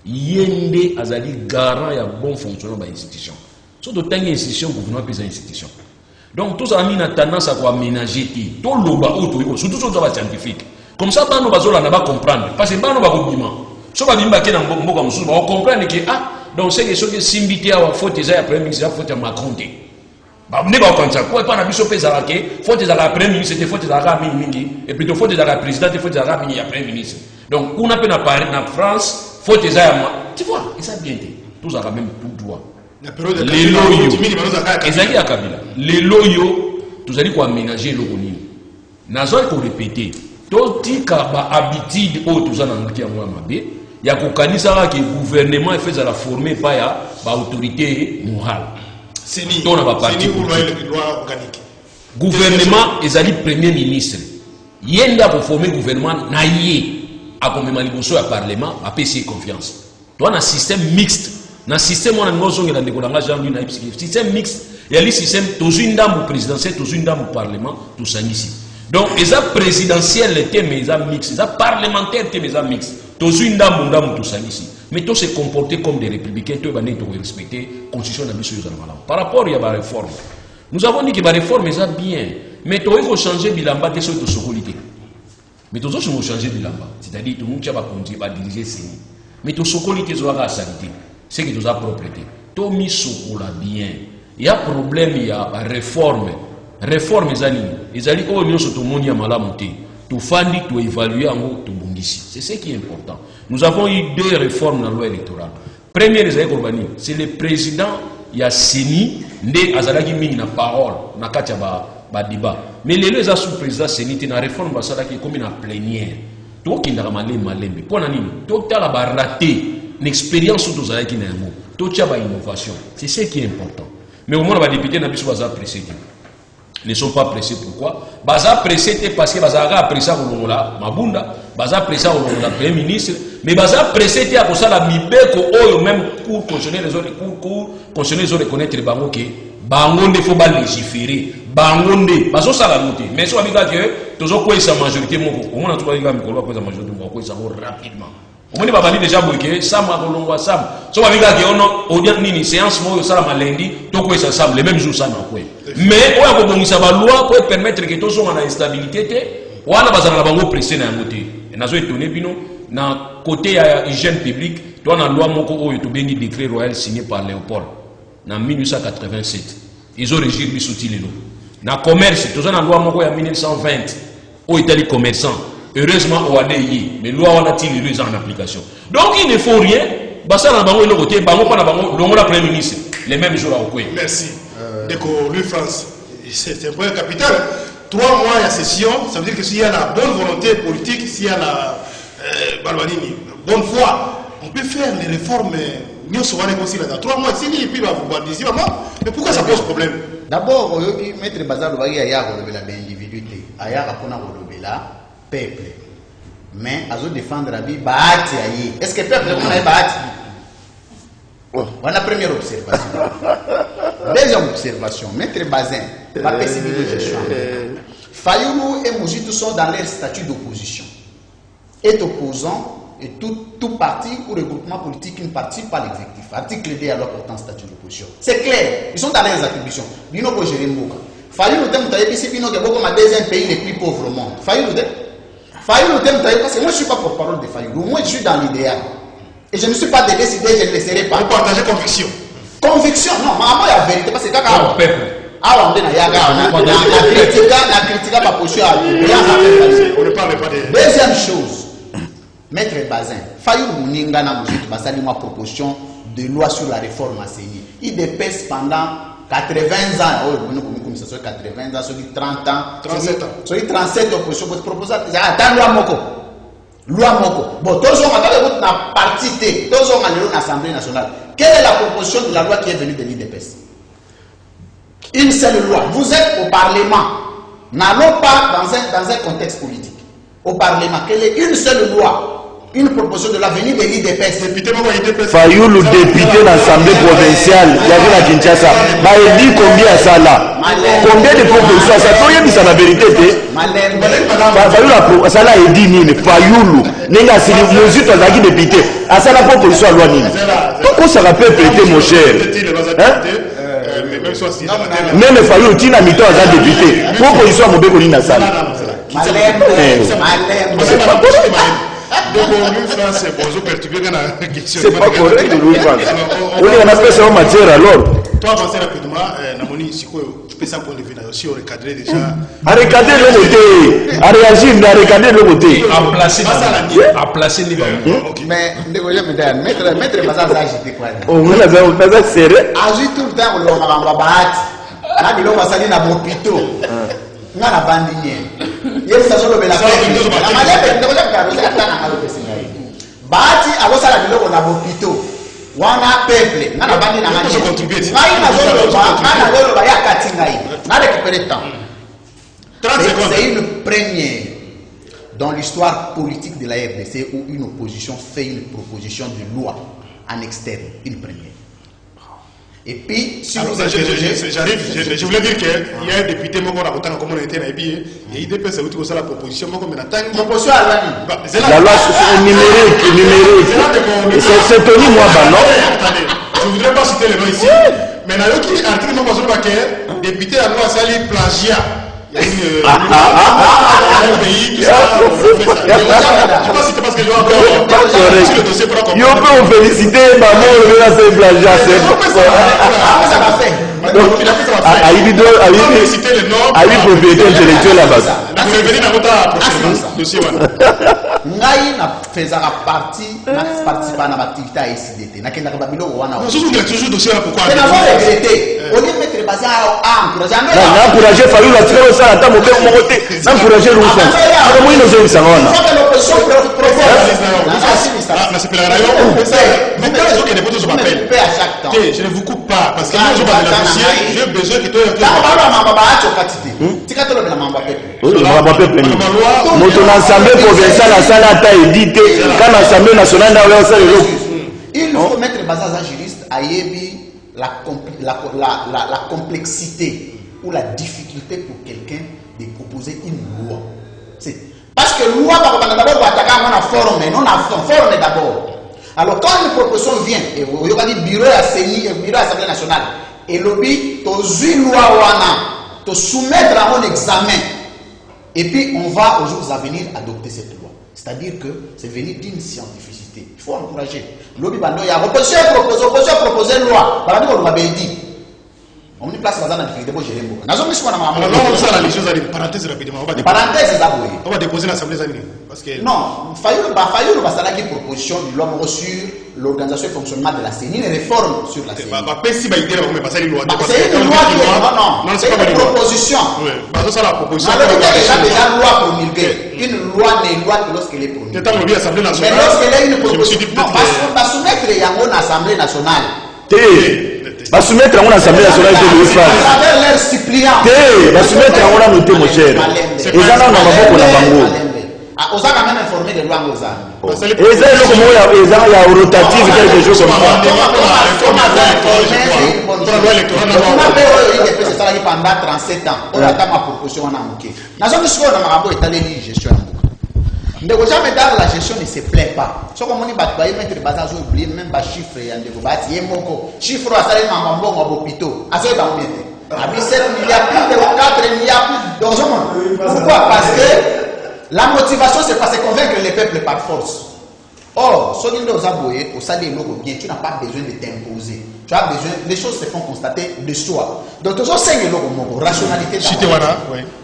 yende azali garant ya bon fonctionnement de l'institution. Surtout tant institution gouvernement pesa institution. Donc tous amis na tendance à aménager tout loba auto surtout sur les scientifiques. Comme ça bano bazola na ba comprendre parce que bano ba kobima. So ba bimba ke na mboka mususu ba comprendre que ah donc c'est que ce que simbité à faute ya premier ministre ya faute ya Macron té. Ba ne ba konta quoi pas na biso pesa ke faute ya la premier ministre c'était faute ya la mingi et plutôt faute ya la présidente faute ya la mingi ya premier ministre. Donc on a peine à parler en France faute des armes, tu vois, et ça bien dit. Tous ont même tout droit. Les loyaux, ils à Kabila. Les loyaux, tous allez quoi aménager le rôle. N'azoi qu'on répéter. Tout dit qu'à habitude au tous en anglais à moi mabé. Il y a qu'au canisa que le gouvernement fait à la former par ya autorité morale. C'est ni. C'est ni pour le droit organique. Gouvernement ils allez premier ministre. Yenda pour former gouvernement naïe. A comme maliboso ya parlement a PC confiance. Toi un système mixte, na système on a ngozo ngela ndekolanga Jean-Louis na système mixte, il y a le système toujours ndambo présidentiel, toujours ndambo parlement, tout ça ici. Donc les présidentiels étaient mais les mixte, les parlementaires étaient mais mixte. Toujours ndambo tout ça ici. Mais tous se comporter comme des républicains, tout va être respecter constitution na biso yozala malamu. Par rapport il y a ba réforme. Nous avons dit que ba réforme ça bien, mais il faut changer bilamba de ce de sécurité. Mais tous autres ont changé de là-bas. C'est-à-dire que tout le monde va conduire, va diriger CENI. Mais tous ceux qui ont la santé, c'est que tous la propriété. Tout mis sur la bien. Il y a problème, il y a réforme. Réforme, ils allaient oh nous sur tout le monde y a mal à monter. Tout fandi, tout évaluer en haut, tout bon ici. C'est ce qui est important. Nous avons eu 2 réformes dans la loi électorale. Première, c'est le président, il y a CENI, né Azalaki Ming na parole, na katia ba débat. Mais les deux sous-présidents, c'est une réforme qui est comme une plénière. Tout qui n'a pas malembe. Pour nani, tout a raté une expérience sur tout ça qui n'est pas tout a une innovation. C'est ce qui est important. Mais au moins les députés n'a pas pressé. Ne sont pas pressés pourquoi? Baza pressé parce que baza pressé au la mabunda, baza pressé au la premier ministre, mais baza pressé à cause la mibeko ou même cour constitutionnel les autres cour constitutionnel les autres reconnaître les bango que bango ne faut pas légiférer. Bangonde, baso sala noté. Mais si on dit que toujours quoi sa majorité moko, au moins tu vas dire que quoi sa majorité moko ça va rapidement. Au moins va dire déjà que ça m'a kolongwa sam. So va dire que on dit nini séance mo ça la lundi, to quoi ça sam le même jour ça na quoi. Mais on a bongisa ba loi pour permettre que tous on a instabilité té, wana bazana la bango pressé na noté. Et nazo étonné bino na côté hygiène publique, toi na loi moko o to bengi décret royal signé par Léopold en 1887. Ils ont régir bisouti lelo. Na commerce, tout ça na loi moko ya 1920 au Italie commerçant. Heureusement au ADI, mais loi on a-t-il les en application. Donc il ne faut rien. Bassa na bango le côté bango pas na bango longo la premier ministre les mêmes jours à Okwe. Merci. Déco lui France, c'est un point capital. 3 mois à session, ça veut dire que s'il y a la bonne volonté politique, s'il y a la bonne foi, on peut faire les réformes. Nous serons réconciliés dans 3 mois. Si puis va vous dire mais pourquoi ça pose problème? D'abord, maître Bazar Lobagi a l'individu, aya rapona la peuple. Mais à défendre la vie, Bahati aïe. Est-ce que le peuple est Bahati? Voilà la première observation. Deuxième observation, maître Bazin, ma gestion. Fayoulou et Moujitou sont dans leur statut d'opposition. Est opposant et tout parti ou regroupement politique qui ne participe pas à l'exécutif. Article 2 alors portant statut d'opposition. C'est clair, ils sont dans leurs attributions. Bino ko gérer Mboka. Fayoulou tem taïbi si Bino Gabo comme un deuxième pays le plus pauvre au monde. Fayoulou tem taïbi parce que moi je ne suis pas porte-parole de Fayoulou. Moi je suis dans l'idéal. Et je ne suis pas décidé, je ne laisserai pas. Vous partagez conviction. Conviction, non, mais la vérité, parce que quand on peuple. Ah, on est la critique pas possible. On ne parle pas de. Deuxième chose, maître Bazin, Fayoulou Mouninga n'a pas sali ma proposition de loi sur la réforme à CENI. Il dépasse pendant 80 ans. Oh, comme ça, soit 80 ans, soit 30 ans. 37 ans. Soit 37 oppositions. Votre proposition, attends, loi Moko. Loi Moko. Bon, tous ont attendez na parti T, tous ont allé à l'Assemblée nationale. Quelle est la proposition de la loi qui est venue de l'IDPS? Une seule loi. Vous êtes au Parlement. N'allons pas dans un contexte politique. Au Parlement, quelle est une seule loi? Une proposition de l'avenir de l'IDPS. Fayoulou, député de l'Assemblée provinciale, il y avait la Kinshasa. Bah, il dit combien ça là? Combien de propositions ça? Toi, il dit ça la vérité. Fayoulou, ça là, il dit Nini. Fayoulou, Nenga, c'est le mesure de la député. À ça la proposition à loi Nini. Pourquoi ça va peut prêter, mon cher? Même Fayoulou, tu n'as mis toi à député. Proposition à mon béco Nina Sala. C'est pas correct de Louis France. On a fait ça en matière alors. Toi, avancer rapidement, Namoni, si tu peux ça pour le venir aussi, on recadrer déjà. À recadrer le côté, à réagir, mais à recadrer le côté. À placer les Mais, maître Bazar, j'étais quoi? On va la serrer. Agit tout le temps, on va battre. Là, il va salir dans l'hôpital. On a la bandinière. Il y a ça sur le Bélapé. Bati alosa la biloko na bopito wana peuple na bandi na ngani ngai na zolo ba ya katingai na récupérer temps. C'est une première dans l'histoire politique de la RDC où une opposition fait une proposition de loi en externe, une première. Et puis, si vous j'arrive, je voulais dire qu'il y a un député qui a voté en communauté et il dépêche de faire la proposition. Proposition à la loi numérique. C'est Tony Mwaba, non? Je ne voudrais pas citer le nom ici. Mais il y a un article qui est député à loi Sali plagiat. Il y a un pays qui s'est fait ça. Je ne sais pas si c'est parce que je vais encore sur le dossier pour la comprendre. On peut féliciter maman, on va se plagiat. Ça va faire. Aïe, propriété intellectuelle là-bas. Vous revenez dans votre dossier. Ngai na faisara partie na participer à l'activité à SDT na kenda kabilo wana on toujours dossier là pourquoi on a regretté on est mettre basé à encourager na encourager Fayoulou à tirer ça ta moté mon côté encourager le Ousmane alors moi nous ça wana faut que l'opposition propose na c'est la rayon mais quand les autres ne posent pas appel à chaque temps je ne vous coupe pas parce que moi je vais dans dossier j'ai besoin que toi tu parles mamba ba acho katite tikatolo na mamba pepe mamba pepe moto na assemblée provinciale quand l'Assemblée nationale n'a pas il faut mettre Bazaza juriste à Yebi la complexité ou la difficulté pour quelqu'un de proposer une loi. Parce que loi, d'abord, on forme, non forme d'abord. Alors quand une proposition vient, et vous avez dit bureau à CENI, bureau à l'Assemblée nationale, et l'objet, tu as une loi, tu soumettre à mon examen, et puis on va aux jours à venir adopter cette loi. C'est-à-dire que c'est venu d'une scientificité. Il faut encourager. L'objet, il y a opposition proposer une loi. Par exemple, on m'a dit. On a une place dans la difficulté pour gérer beaucoup. Nous sommes les choses à parenthèse rapidement. Parenthèse d'abord. On va déposer l'Assemblée nationale. Non, Fayoulou va faire une proposition de l'homme sur l'organisation et fonctionnement de la CENI, une réforme sur la CENI. C'est une loi. C'est une loi non, c'est une proposition. C'est la proposition. Alors, il y a déjà une loi promulguée. Une loi n'est loi que lorsqu'elle est promulguée. Mais lorsqu'elle est une proposition, on va soumettre l'Assemblée nationale. Va soumettre à l'Assemblée nationale de Louis France. À travers leur suppléant. Va soumettre à la noté, mon cher. Et ça, on va beaucoup la bango. On a quand même informé de lois aux armes. Et ça, il y a une rotative, quelque chose comme ça. On a fait ça pendant 37 ans. On a ma proposition en amouké. Nous avons dit qu'on a étalé la gestion. Mais jamais dans la gestion ne se plaît pas. Ce qu'on dit, c'est mettre les bases oublier même les chiffres et les chiffres à saler dans un bon hôpital. À ce moment à 17 milliards, plus de 4 milliards. Pourquoi? Parce que la motivation, c'est pas se convaincre les peuples par force. Or, si nous avons au salaire bien, tu n'as pas besoin de t'imposer. Tu as besoin, les choses se font constater de soi. Donc, tu as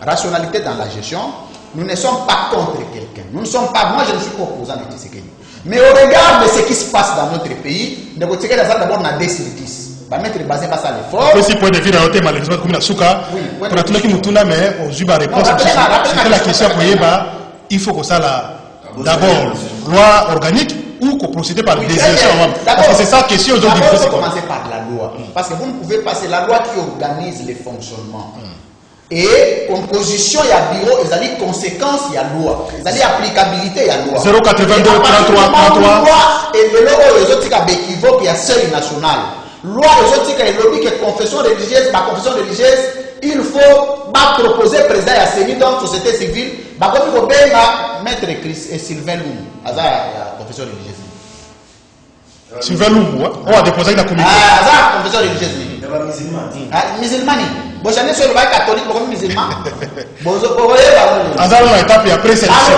rationalité dans la gestion. Nous ne sommes pas contre quelqu'un. Nous ne sommes pas, moi je ne suis pas opposant de Tshisekedi. Mais au regard de ce qui se passe dans notre pays, nous avons d'abord na 10 sur 10. Va mettre basé pas ça l'effort. Aussi point de vue dans le thème malheureusement comme la souka. Pour la tout qui mutuna mais aux juba réponse. C'était la question pour Yeba, il faut que ça la D'abord, loi organique ou qu'on procédait par désignation. Parce que c'est ça la question aujourd'hui. D'abord, il faut commencer par la loi. Parce que vous ne pouvez pas, c'est la loi qui organise les fonctionnements. Et composition, il y a bureau, il y a des conséquences, il y a loi. Il y a des applicabilités, il y a loi. 082 33 33. Et le loi, les autres qui équivoquent, il y a seuil national. Loi, les autres qui ont lobby que confession religieuse, ma confession religieuse, il faut proposer président à CENI, donc société civile, comme il faut bien mettre Chris et Sylvain Loum, à la confession religieuse. Sylvain Loum, on a déposé la commission. Ah, ça, la confession religieuse. Musulman. Bon, j'en ai sur le bail catholique, comme musulman. Bon, vous voyez, la étape et après sélection.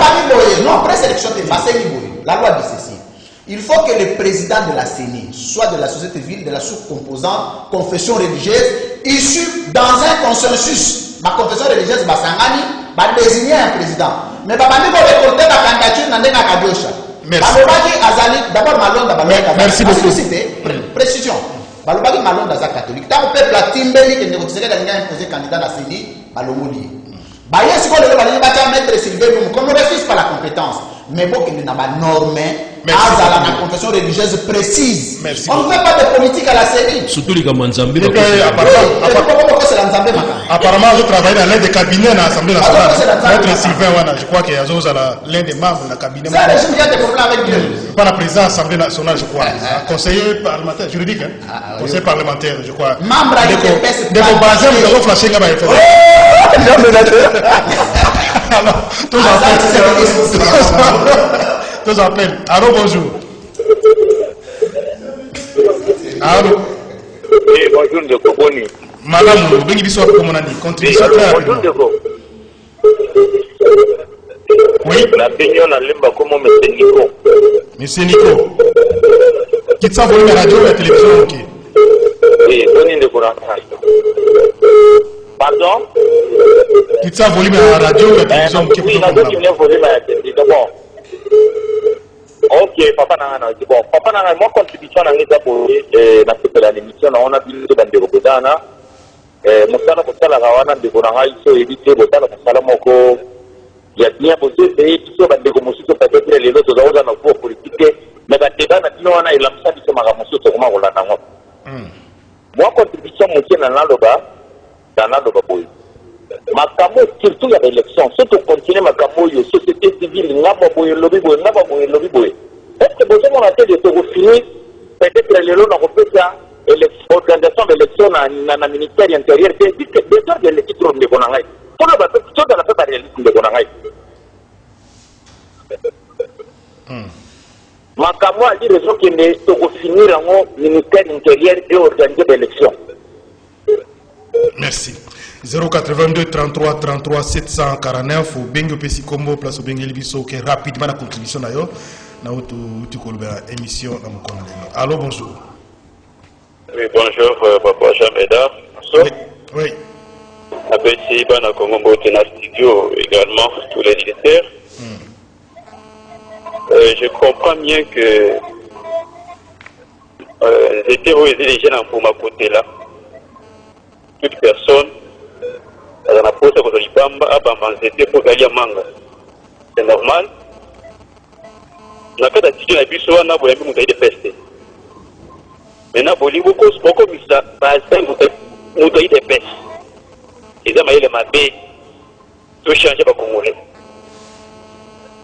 Non, après sélection, c'est passé niveau. La loi dit ceci. Il faut que le président de la CENI, soit de la société civile, de la sous-composante, confession religieuse, issue dans un consensus. Ma confession religieuse, Basangani, va désigner un président. Mais va récolter la candidature dans la Kadosha. Merci beaucoup. Précision. Balobaki Malonda za catholique. Tant au peuple a timbeli que négocier dans l'Union imposé candidat à la CENI, Balomoli. Baye ce qu'on le va mettre Sylvain Loum, comme on refuse pas la compétence. Mais bon, il n'a pas normé. À la confession religieuse précise. Merci. On ne fait pas de politique à la CENI. Surtout les Gamanzambi. Apparemment, je travaille dans l'un des cabinets de l'Assemblée nationale. Maître Sylvain Wana, je crois qu'il y a l'un des membres de la cabinet. Ça, les gens qui ont des problèmes avec Dieu. Pas la présidence de l'Assemblée nationale, je crois. Conseiller parlementaire, juridique, hein? Conseiller parlementaire, je crois. Membre à l'ITPS. Des combattants, nous avons flashé là-bas. Alors, tous appellent. Allô, bonjour. Allô. Oui, bonjour, de Koboni. Madame, vous venez de contribution très bonjour, de Oui. La opinion à l'imba comme M. Nico. Monsieur Nico. Quitte ça, vous la radio ou la télévision, ok? Oui, bonjour, de Korantai. Pardon? Quitte ça, volume à la radio ou la télévision, ok? Oui, la volume à la télévision. Ok, papa nana, bon, papa nana, moi contribution à l'état pour la l'émission, on a vu le bande de Robodana, Moussala Moussala Rawana de Goranga, il faut éviter Botala Moussala Moko, il y a bien posé, et il faut bande de Moussou, peut-être les autres dans la voie politique, mais la débat n'a pas et l'amsa du Maramousou, sur moi, on l'a dans moi, contribution, Moussou, dans l'Aloba, Boy. Makamo surtout il y a l'élection surtout continuer makamo yo société civile ngaba boye lobby boye est-ce que besoin on a fait de te finir peut-être les lois on peut ça l'organisation de l'élection na ministère intérieur c'est dit que déjà de l'équipe de Bonangai pour le bateau tout dans la fait réalisme de Bonangai makamo a dit raison que ne te finir en ministère intérieur et organiser l'élection. Merci. 082 33 33 749 au Bengo Pesi Combo place au Bengo Libiso qui rapidement la contribution d'ailleurs na tu kolba émission na mukona. Allô, bonjour. Oui, bonjour papa Jameda. Oui. Appelé Bana Congo na studio également tous les militaires. Je comprends bien que les terroristes et les jeunes pour ma côté là. Toute personne c'est normal. Na kada tiki na biso wana boya mi mutaide peste. Mena boli beaucoup misa ba sai mutaide peste. Eza maile mabe to changer ba congolais.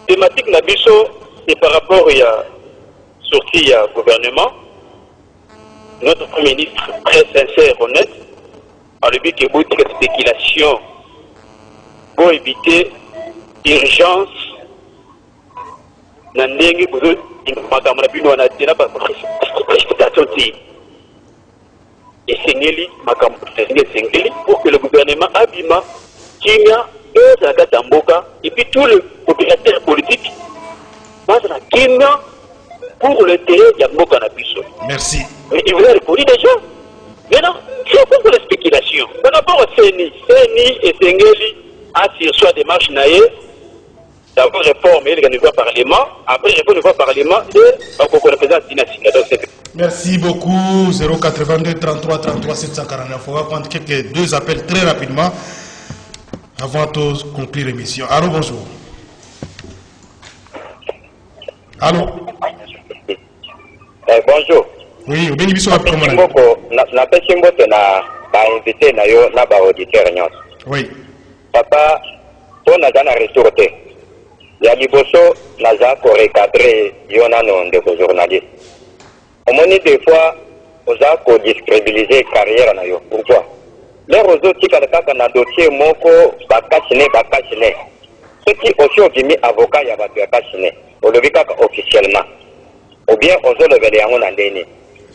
Thématique na biso c'est par rapport à sortie à gouvernement. Notre premier ministre très sincère, honnête. À le but que vous dites spéculation pour éviter urgence na ndenge besoin makambo na bino na tena ba précipitation ti esengeli makambo esengeli pour que le gouvernement abima kimia et la katamboka et puis tous les opérateurs politiques passent la kimia pour le terrain ya mboka na biso. Merci. Mais il vous a répondu déjà. Maintenant, c'est pour la spéculation. Par rapport à CENI et Sengeli a sur soi des marches naïe, d'abord réforme et le Parlement, après répondre au Parlement et au président dynastique. Merci beaucoup. 082 33 33 749. On va prendre deux appels très rapidement avant de conclure l'émission. Allô, bonjour. Allô? Bonjour. Oui, au bénéfice de la première. Na pechimbote na ba invité na yo na ba auditeur nyos. Oui. Papa, to na dana retourte. Ya liboso na za ko recadrer yo na no ndeko journaliste. Omoni des fois oza ko décrédibiliser carrière na yo. Pourquoi? Les réseaux tika kaka na dossier moko bakachine. Ceux qui aussi ont mis avocat ya batu ya kachine. Olobi kaka officiellement. Ou bien ozo levele yango na ndeni.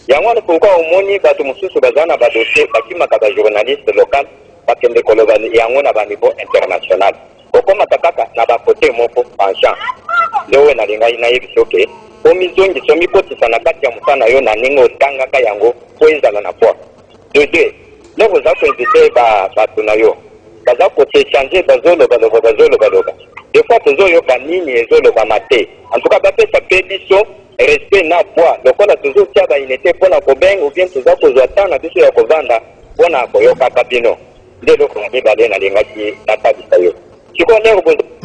Yango ne pourquoi omoni batu mususu bazana ba dossier bakimaka ba journaliste local bakende koloba yango na ba niveau international. Okoma takaka na ba côté moko penchant. Lewe na linga ina yebi soke. Omizongi somi kotisa na kati ya musana yo na ningo tangaka yango po ezala na poa. Deux. Le vous avez invité batu na yo. Kaza ko changer bazolo baloba. Des fois tozo yo kanini ezolo ba mate. En tout cas ba pesa pédition respect na poa. Lokola tozo tia ba inete pona ko beng ou bien tozo ko zata na biso ya ko vanda pona ko yo kapabino. Ndelo ko ngi ba na lengaki na tabisa yo.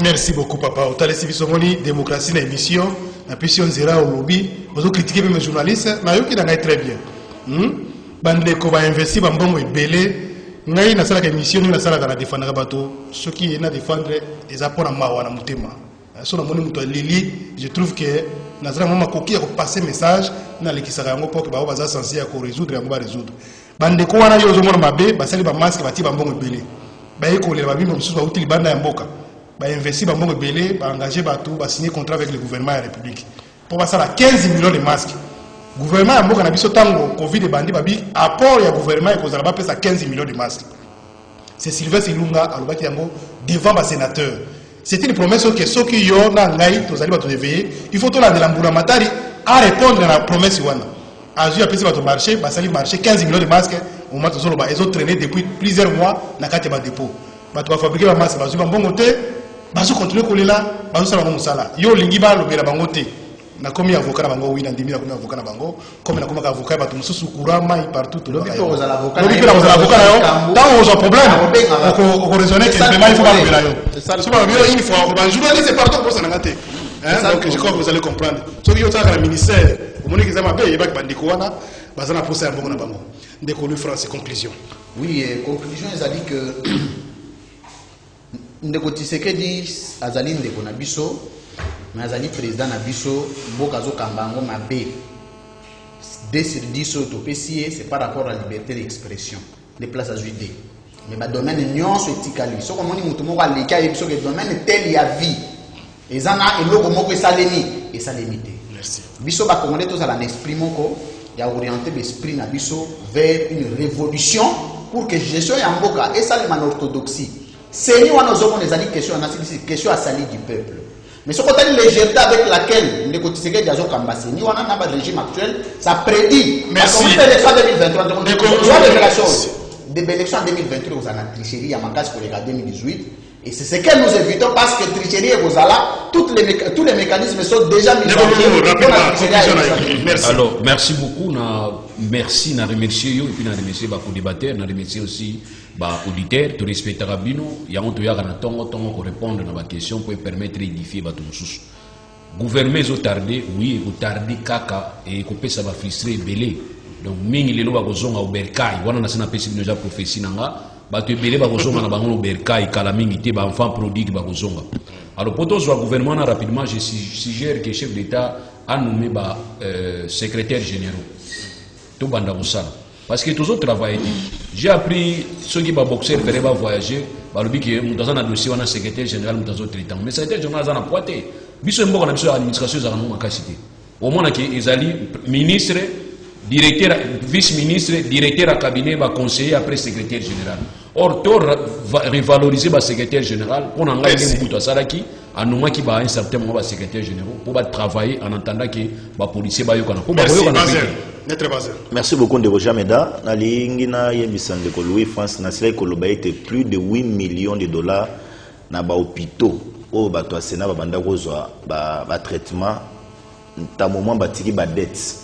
Merci beaucoup papa. Au talesi bisomoni démocratie na émission na pission zera au lobby. Vous critiquez même les journalistes, na yo ki na très bien. Bande ko ba investir ba mbongo ebele. Ngai na sala ka émission na sala ka na défendre bato. Ce qui est na défendre des apports na mawa na mutema. So na moni muto lili, je trouve que na sala mama koki ya ko passer message na lekisaka yango pour que ba baza censé ya ko résoudre yango ba résoudre. Bande ko wana yo zo mona mabe, ba sali ba masque ba ti ba mbongo ebele. Baye ko le ba bimbo mususu ba utili banda ya mboka. Ba investir ba mbongo ebele, ba engager bato, ba signer contrat avec le gouvernement de la République. Pour passer à 15 millions de masques. Gouvernement a mboka na biso tango Covid bandi babi apport ya gouvernement et kozala ba pesa 15 millions de masques. C'est Sylvestre Ilunga alobaki yango devant ba sénateur. C'était une promesse que ceux qui yo na ngai tozali ba to réveiller, il faut to la de l'ambula matari à répondre à la promesse wana. Azu a pesa ba to marché, ba sali marché 15 millions de masques au moment tozolo ba ils ont traîné depuis plusieurs mois na kati ba dépôt. Ba to fabriquer ba masques ba zu ba mbongo te, ba zu continuer kolela, ba zu sala ba musala. Yo lingi ba lobela bango te. Na komi avocat na bango wina ndimi na komi avocat na bango comme na komi avocat ba to mususu kurama partout to lobi pour avocat lobi pour avocat yo tant aux problème on raisonner que vraiment il faut pas lobela yo c'est pas bien une fois ba journaliste partout pour ça na ngate donc je crois que vous allez comprendre so yo ta na ministère au monique za mabe yeba bandiko wana bazana pour ça bango na bango ndeko le France conclusion. Oui, conclusion ils a dit que ndeko Tshisekedi azali ndeko na biso mais azali président na biso mboka zo kambango mabe 2 sur 10 autopsie c'est par rapport à la liberté d'expression les places à juder mais ba domaine nyonso etikali so komoni mutu moko aleka yebiso ke domaine tel ya vie ezana eloko moko esalemi te Merci. Biso ba congolais tous à la esprit moko ya orienter l'esprit na biso vers une révolution pour que gestion ya mboka et ça les orthodoxie c'est ni wana zo les ali question à sali du peuple. Mais ce côté de légèreté avec laquelle les Tshisekedi Diazo Kambassi, ni on a un régime actuel, ça prédit. Merci. L'élection 2023, des élections en 2023, vous avez une tricherie, il y a un cas pour les 2018. Et c'est ce que nous évitons parce que tricherie et Rosala, tous les mécanismes sont déjà mis en place. Alors, merci beaucoup. Merci, na remercier yo et puis na remercier ba co-débatteur, na remercier aussi ba auditeur, to respecter bino, ya on to ya na tongo ko répondre na ba question pour permettre d'édifier ba tous. Gouvernement zo tardé, oui, ko tardé kaka et ko pesa ba frustré belé. Donc mingi lelo ba kozonga au berkai, wana na sina pesi bino ja prophétie nanga, ba to belé ba kozonga na bango berkai kala mingi te ba enfant prodigue ba kozonga. Alors pour tous le gouvernement rapidement je suggère que le chef d'État a nommé ba secrétaire général. Tout banda musala parce que tous autres travaillent. J'ai appris ceux qui va boxer faire va voyager ba lobi que mutaza na dossier wana secrétaire général mutazo traitant mais secrétaire général za na poité biso mboka na biso administration za na makasité au moins que ezali ministre directeur vice ministre directeur à cabinet ba conseiller après secrétaire général or to revaloriser ba secrétaire général pour nanga ile mbuto salaki anuma ki ba un certain moment ba secrétaire général pour ba travailler en attendant que ba policier ba yokana pour ba yokana. Merci beaucoup de Jameda. Nalingina yembisande ko Louis France na sila ko loba était plus de 8 millions de dollars na ba hôpitaux au bato asena ba banda kozwa ba traitement ta moment batiki ba dette.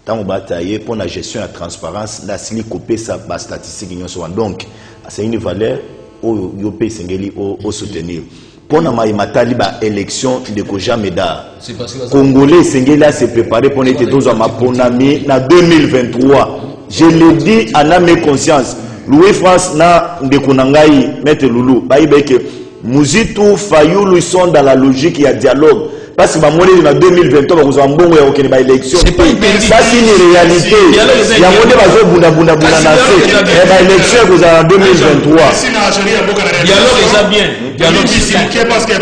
Tant ba tailler pour la gestion et la transparence na sili kopé ça ba statistique nyonso donc c'est une valeur au yopé sengeli au soutenir. pour na matali ba élection de Kojameda. C'est parce que Congolais Sengela s'est préparé pour être tous en Maponami na 2023. Je le dis à mes conscience. Louis France na ndekunangai Maître Loulou. Baïbeke Muzitu Fayoulou, ils sont dans la logique, il y a dialogue. Parce que en 2023, vous avez une élection. C'est pas interdit. Ça, c'est une réalité. Il y a un élection vous avez en 2023. dialogue est bien. Dialogue c'est parce que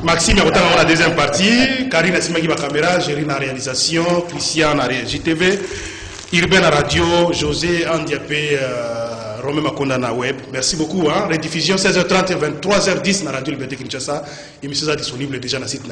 Maxime a la deuxième partie, Karine Asimaki la caméra, Gérine à réalisation, Christian à JTV, Urbain à radio, José Andiapé, Romain Makonda na web. Merci beaucoup. Rediffusion 16h30 et 23h10 na radio Liberté Kinshasa. Émission disponible déjà dans le site.